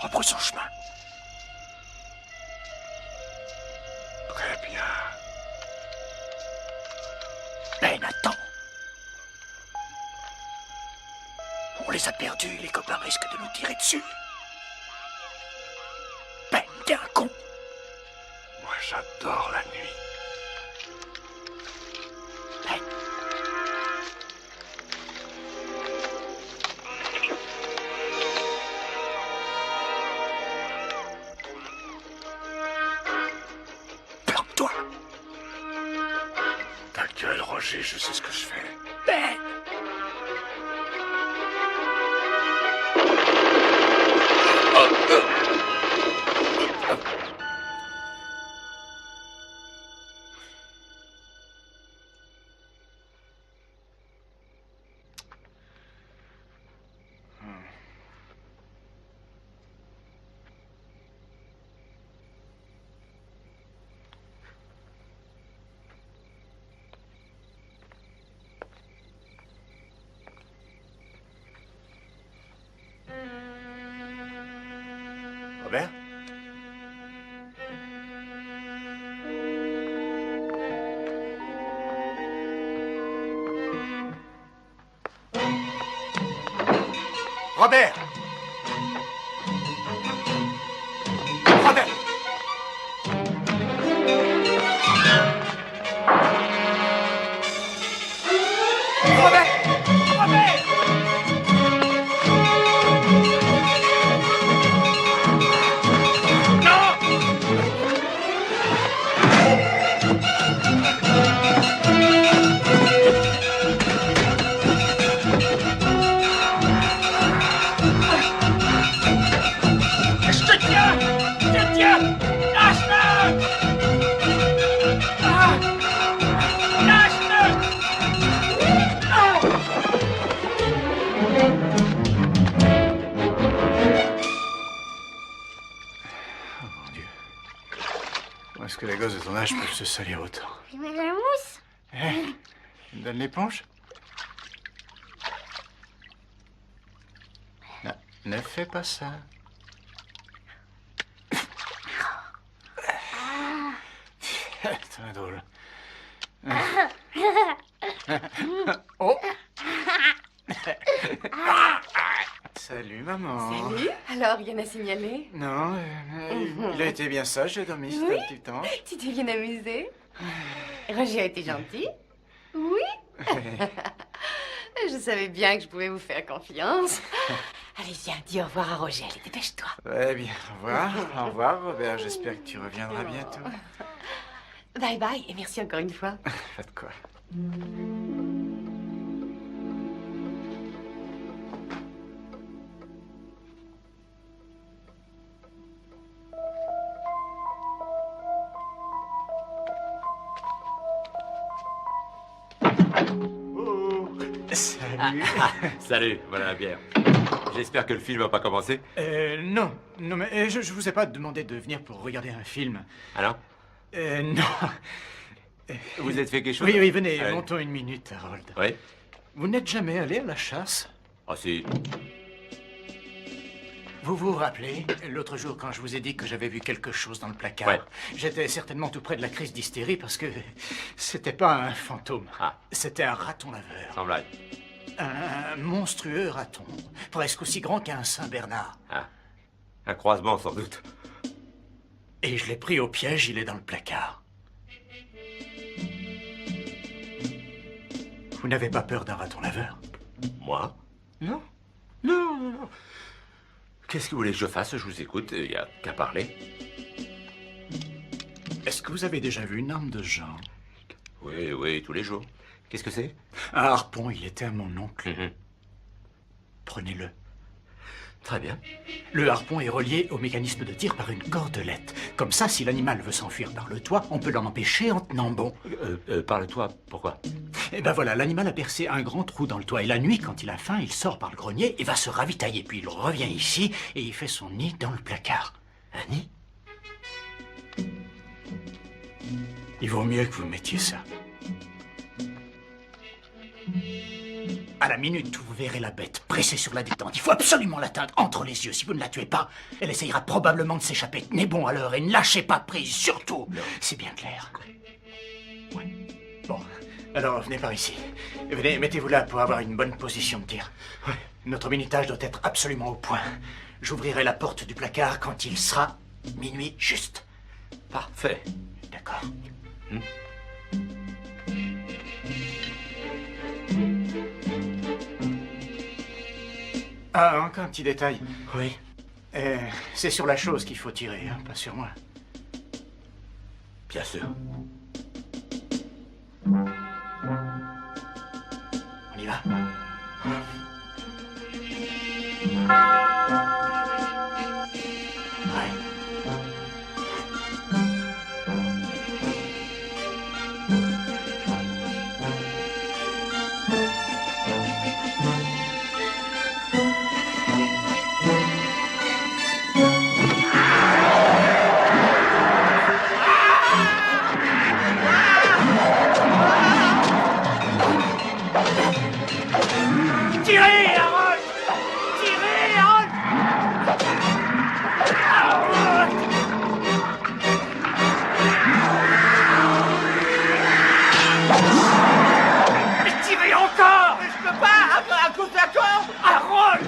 Reprends son chemin. Très bien. Ben, attends. On les a perdus, les copains risquent de nous tirer dessus. Ben, t'es un con. Moi, j'adore la nuit. Ben. Ferme-toi. Ta gueule, Roger, je sais ce que je fais. Ben. Robert? Robert! Robert! Robert! Robert! son âge peuvent se salir autant. Je mets la mousse. Eh, tu me donnes l'éponge? Non, ne fais pas ça. Très drôle. Oh. Salut, maman. Salut. Alors, rien à signaler? Non, il a été bien sage, j'ai dormi cet Oui. petit temps. Tu t'es bien amusé? Roger a été gentil? Oui. Je savais bien que je pouvais vous faire confiance. Allez, viens, dis au revoir à Roger. Allez, dépêche-toi. Ouais, bien, au revoir. Au revoir, Robert. J'espère que tu reviendras bientôt. Bye bye et merci encore une fois. Pas de quoi. Salut. Salut, voilà la bière. J'espère que le film va pas commencer. Non, non, mais je vous ai pas demandé de venir pour regarder un film. Alors Non. Vous êtes fait quelque chose? Oui, oui, venez, Allez. montons une minute, Harold. Oui. Vous n'êtes jamais allé à la chasse? Ah si. Vous vous rappelez, l'autre jour, quand je vous ai dit que j'avais vu quelque chose dans le placard, Ouais. j'étais certainement tout près de la crise d'hystérie parce que c'était pas un fantôme. C'était un raton laveur. Sans blague. Un monstrueux raton, presque aussi grand qu'un Saint-Bernard. Ah. Un croisement, sans doute. Et je l'ai pris au piège, il est dans le placard. Vous n'avez pas peur d'un raton laveur? Moi? Non. Non, non, non. Qu'est-ce que vous voulez que je fasse? Je vous écoute, il n'y a qu'à parler. Est-ce que vous avez déjà vu une arme de genre? Oui, oui, tous les jours. Qu'est-ce que c'est? Un harpon, il était à mon oncle. Prenez-le. Très bien. Le harpon est relié au mécanisme de tir par une cordelette. Comme ça, si l'animal veut s'enfuir par le toit, on peut l'en empêcher en tenant bon. Par le toit, pourquoi? Eh ben voilà, l'animal a percé un grand trou dans le toit. Et la nuit, quand il a faim, il sort par le grenier et va se ravitailler. Puis il revient ici et il fait son nid dans le placard. Un nid? Il vaut mieux que vous mettiez ça. À la minute où vous verrez la bête pressée sur la détente, il faut absolument l'atteindre entre les yeux. Si vous ne la tuez pas, elle essayera probablement de s'échapper. Tenez bon à l'heure et ne lâchez pas prise, surtout. C'est bien clair. Ouais. Bon, alors venez par ici. Venez, mettez-vous là pour avoir une bonne position de tir. Ouais. Notre minutage doit être absolument au point. J'ouvrirai la porte du placard quand il sera minuit juste. Parfait. D'accord. Ah, encore un petit détail. Oui. C'est sur la chose qu'il faut tirer, hein, pas sur moi. Bien sûr. On y va. Tirez, Harold! Tirez, Harold! Mais tirez encore! Mais je peux pas, à cause de la corde! Harold!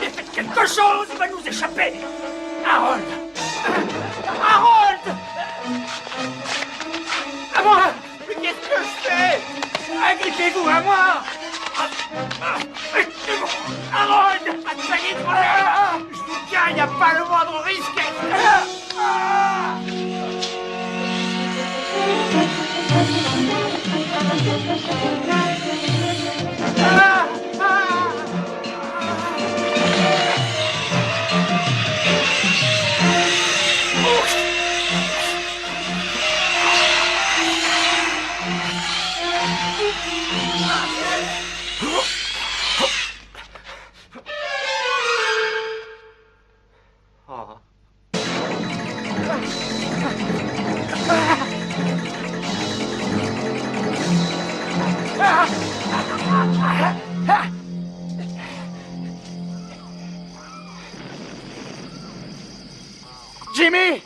Mais faites quelque chose, il va nous échapper! Harold! Harold! À moi! Mais qu'est-ce que je fais? Agrippez-vous à moi! Harold! Je vous tiens, il n'y a pas le moindre risque! Ah. Jimmy!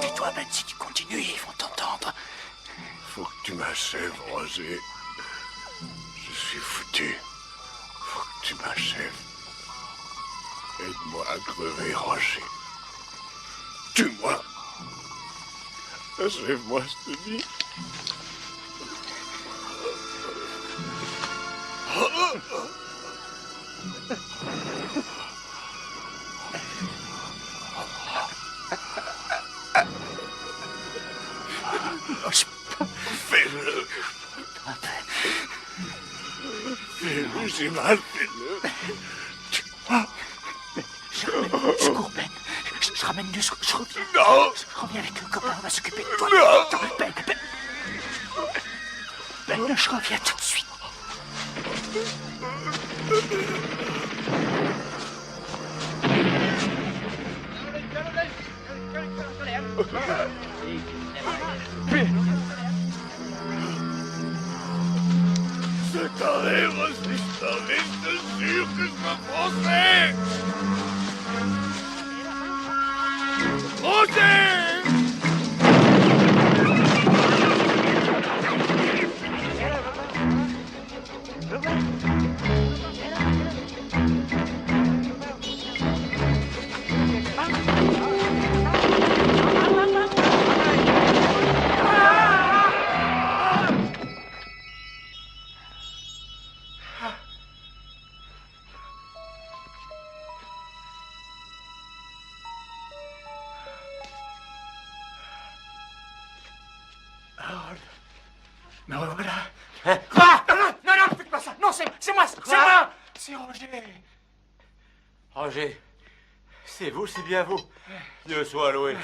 Tais-toi, Ben, si tu continues, ils vont t'entendre. Faut que tu m'achèves, Roger. Je suis foutu. Faut que tu m'achèves. Aide-moi à crever, Roger. Tue-moi. Achève-moi, je te dis. Fais-le. Fais-le, j'ai mal, fais-le. Tue-moi. Je cours, Ben. Je ramène du... Je reviens. Non. Je reviens avec le copain, on va s'occuper de toi. Non. Attends, Ben, je reviens tout de suite. Je t'enlève, je t'enlève, je te jure que je me français. Roger! Me revoilà. Hein? Ah! Non, non, faites pas ça. Non, c'est moi, c'est moi. C'est Roger. Roger, c'est vous, c'est bien vous. Dieu soit loué.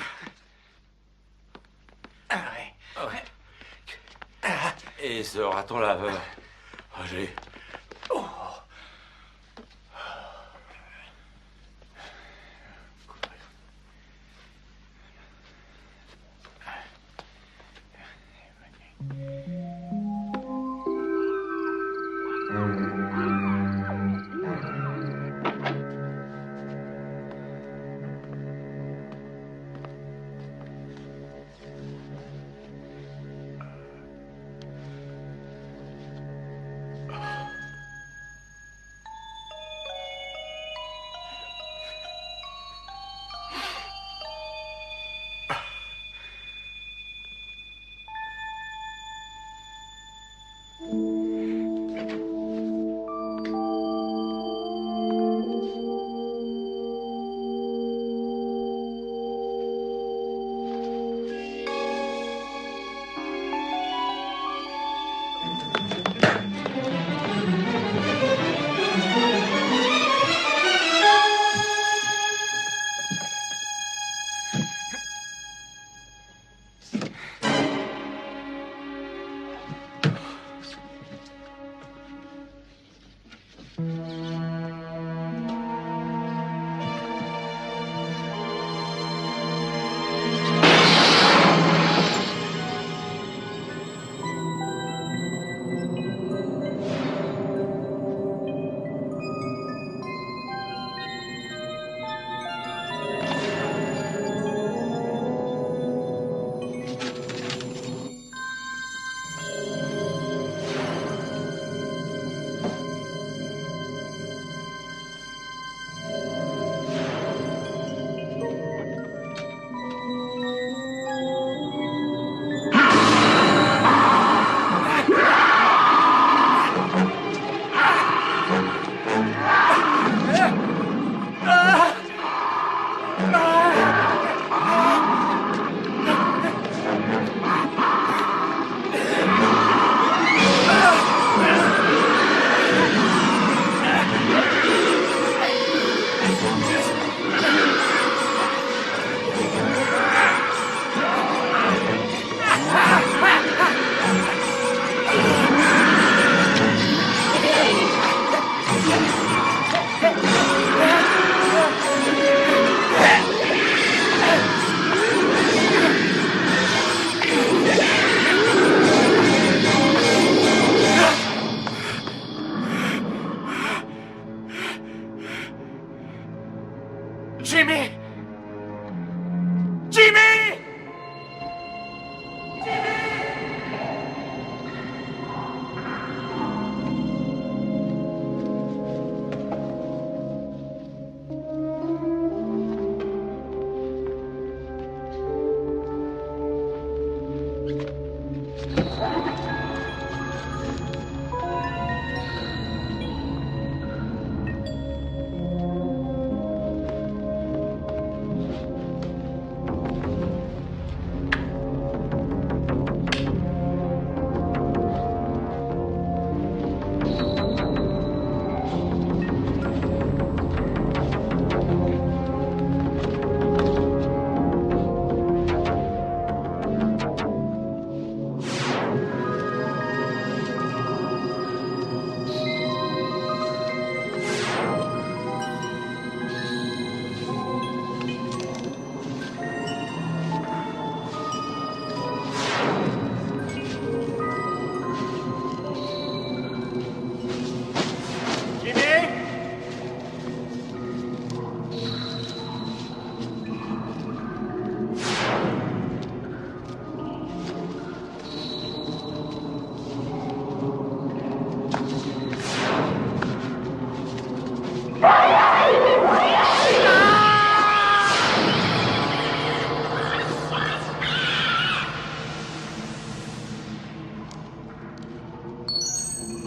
Et ce raton laveur. Roger. Jimmy!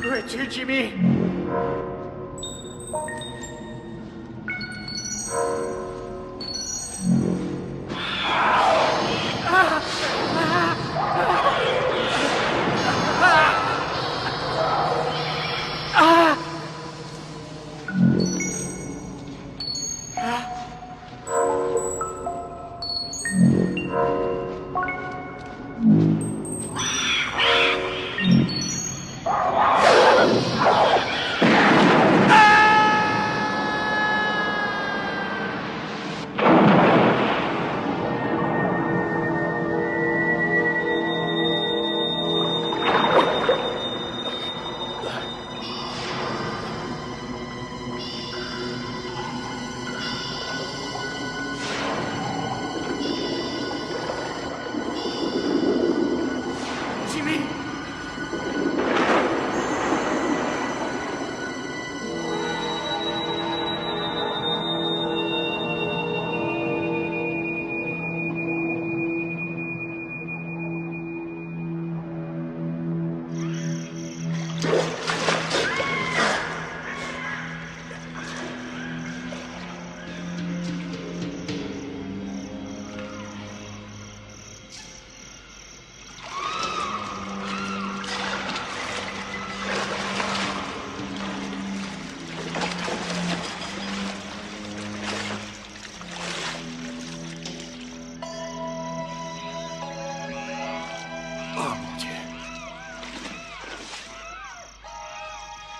Où es-tu, Jimmy?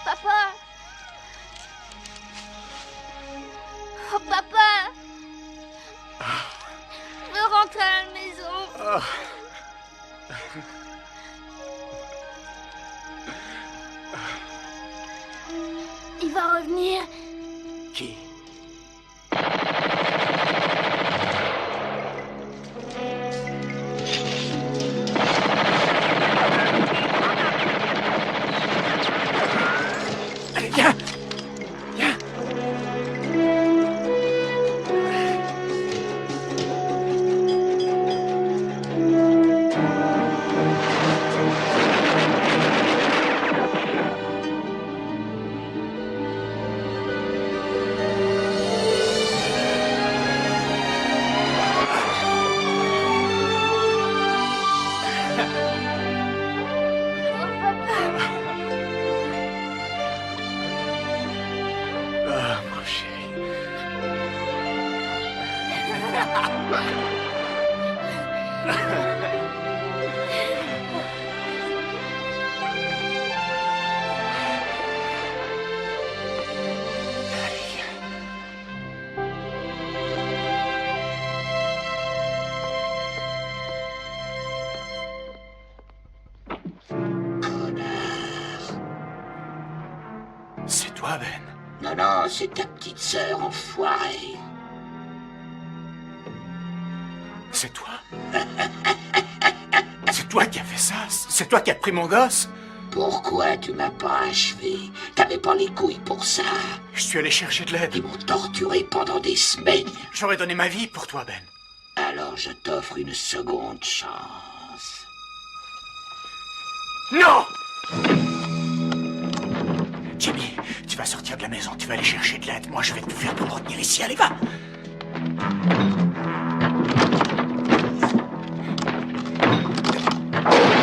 Papa! Oh, papa! Je veux rentrer à la maison. Il va revenir. Qui? Allez, viens! Viens! Ah, mon chéri. C'est toi, Ben. Non, non, c'est ta petite sœur, enfoirée. C'est toi? C'est toi qui as fait ça? C'est toi qui as pris mon gosse? Pourquoi tu m'as pas achevé? T'avais pas les couilles pour ça. Je suis allé chercher de l'aide. Ils m'ont torturé pendant des semaines. J'aurais donné ma vie pour toi, Ben. Alors je t'offre une seconde chance. Non! Jimmy, tu vas sortir de la maison, tu vas aller chercher de l'aide. Moi, je vais tout faire pour me retenir ici. Allez, va!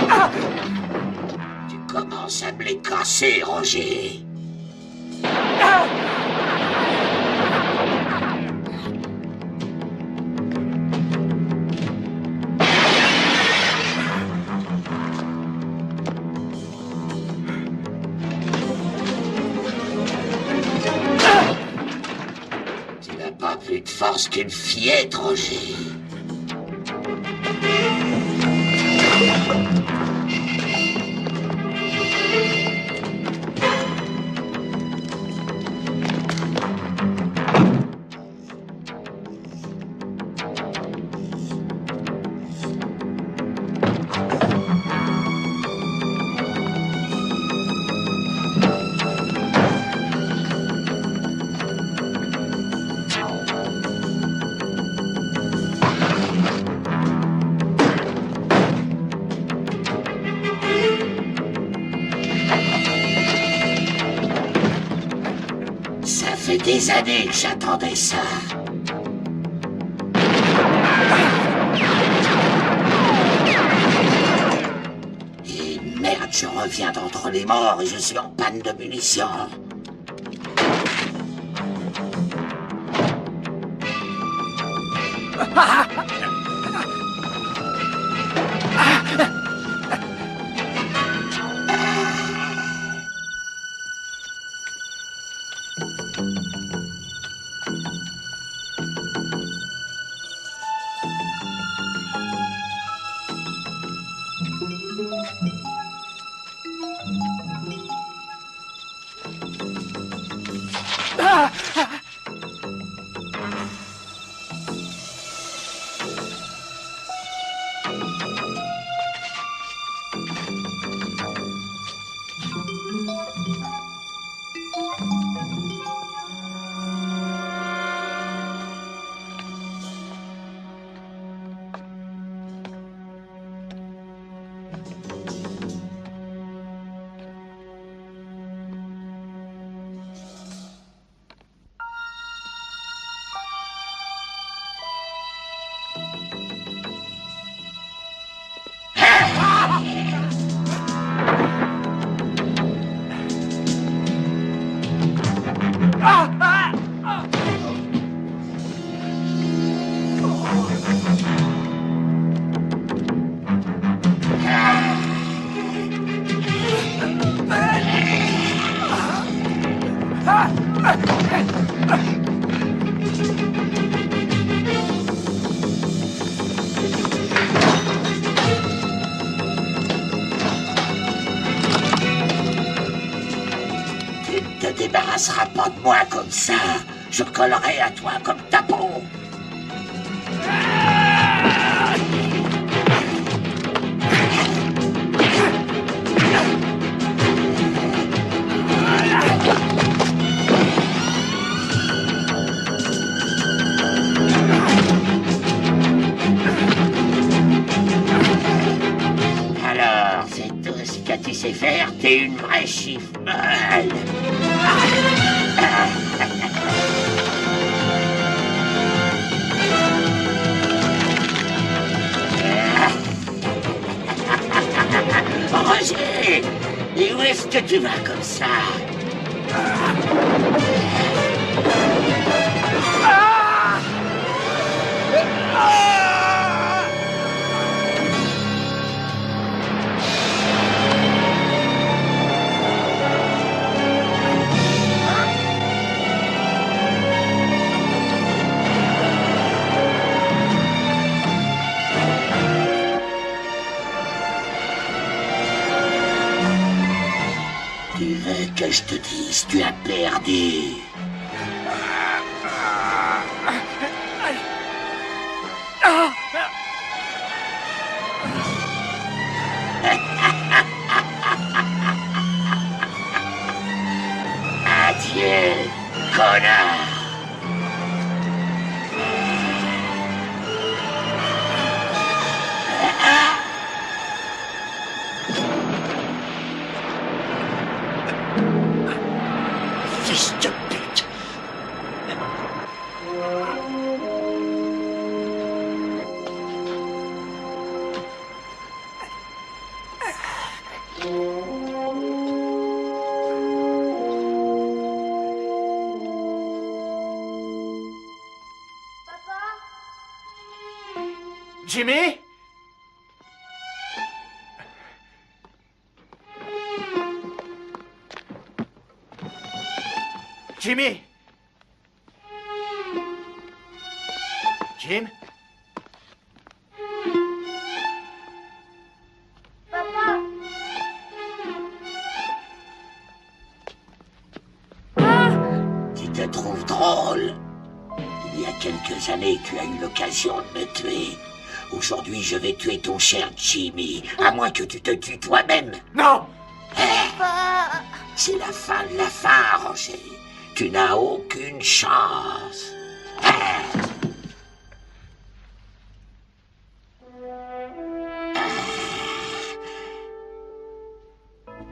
Ah! Tu commences à me les casser, Roger. Ah! Tu n'as pas plus de force qu'une fillette, Roger. Ça fait des années que j'attendais ça. Et merde, je reviens d'entre les morts et je suis en panne de munitions. Tu ne te débarrasseras pas de moi comme ça. Je collerai à toi comme ta peau. Alors, c'est tout ce que tu sais faire, t'es une vraie chiffre-molle. Roger, et où est-ce que tu vas comme ça? Tu veux que je te dise, tu as perdu. Ah! Jimmy? Jimmy? Jim? Papa. Tu te trouves drôle? Il y a quelques années, tu as eu l'occasion de me tuer. Aujourd'hui, je vais tuer ton cher Jimmy, à moins que tu te tues toi-même. Non! C'est la fin de la fin, Roger. Tu n'as aucune chance.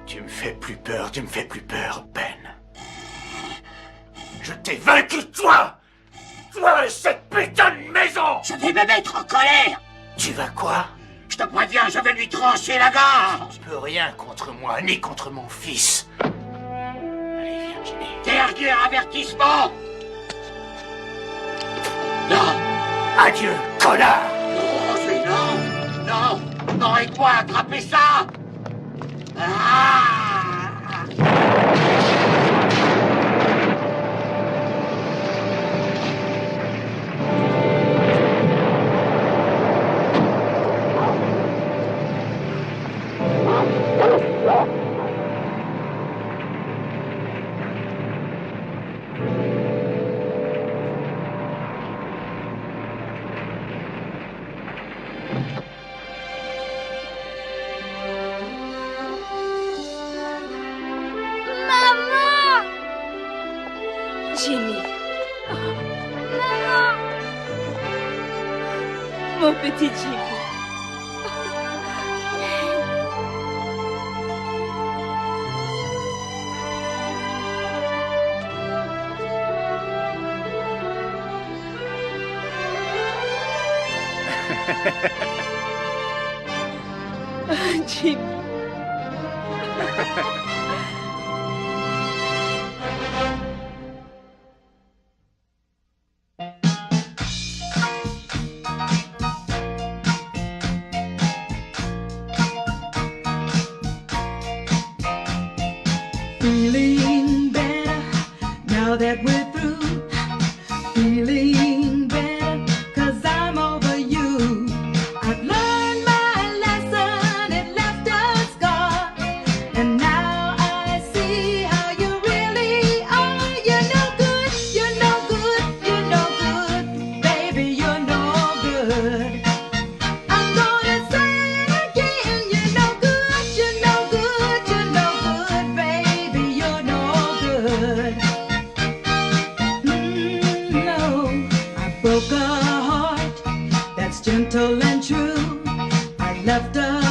Tu me fais plus peur, Ben. Je t'ai vaincu, toi! Toi et cette putain de maison! Je vais me mettre en colère. Tu vas quoi? Je te préviens, je vais lui trancher la gorge. Tu peux rien contre moi, ni contre mon fils. Allez, viens, Jimmy. Dernier avertissement. Non. Adieu, connard! Non, Roger, non. Non, non, aide-moi à attraper ça. Jimmy. Maman. Mon petit Jimmy. Jimmy. Feeling better now that we're through. Feeling better 'cause I'm over you. I've learned my lesson, it left a scar. And now I see how you really are. You're no good, you're no good, you're no good. Baby, you're no good. I'm gonna say it again. You're no good, you're no good, you're no good, baby, you're no good. No, I broke a heart that's gentle and true. I left a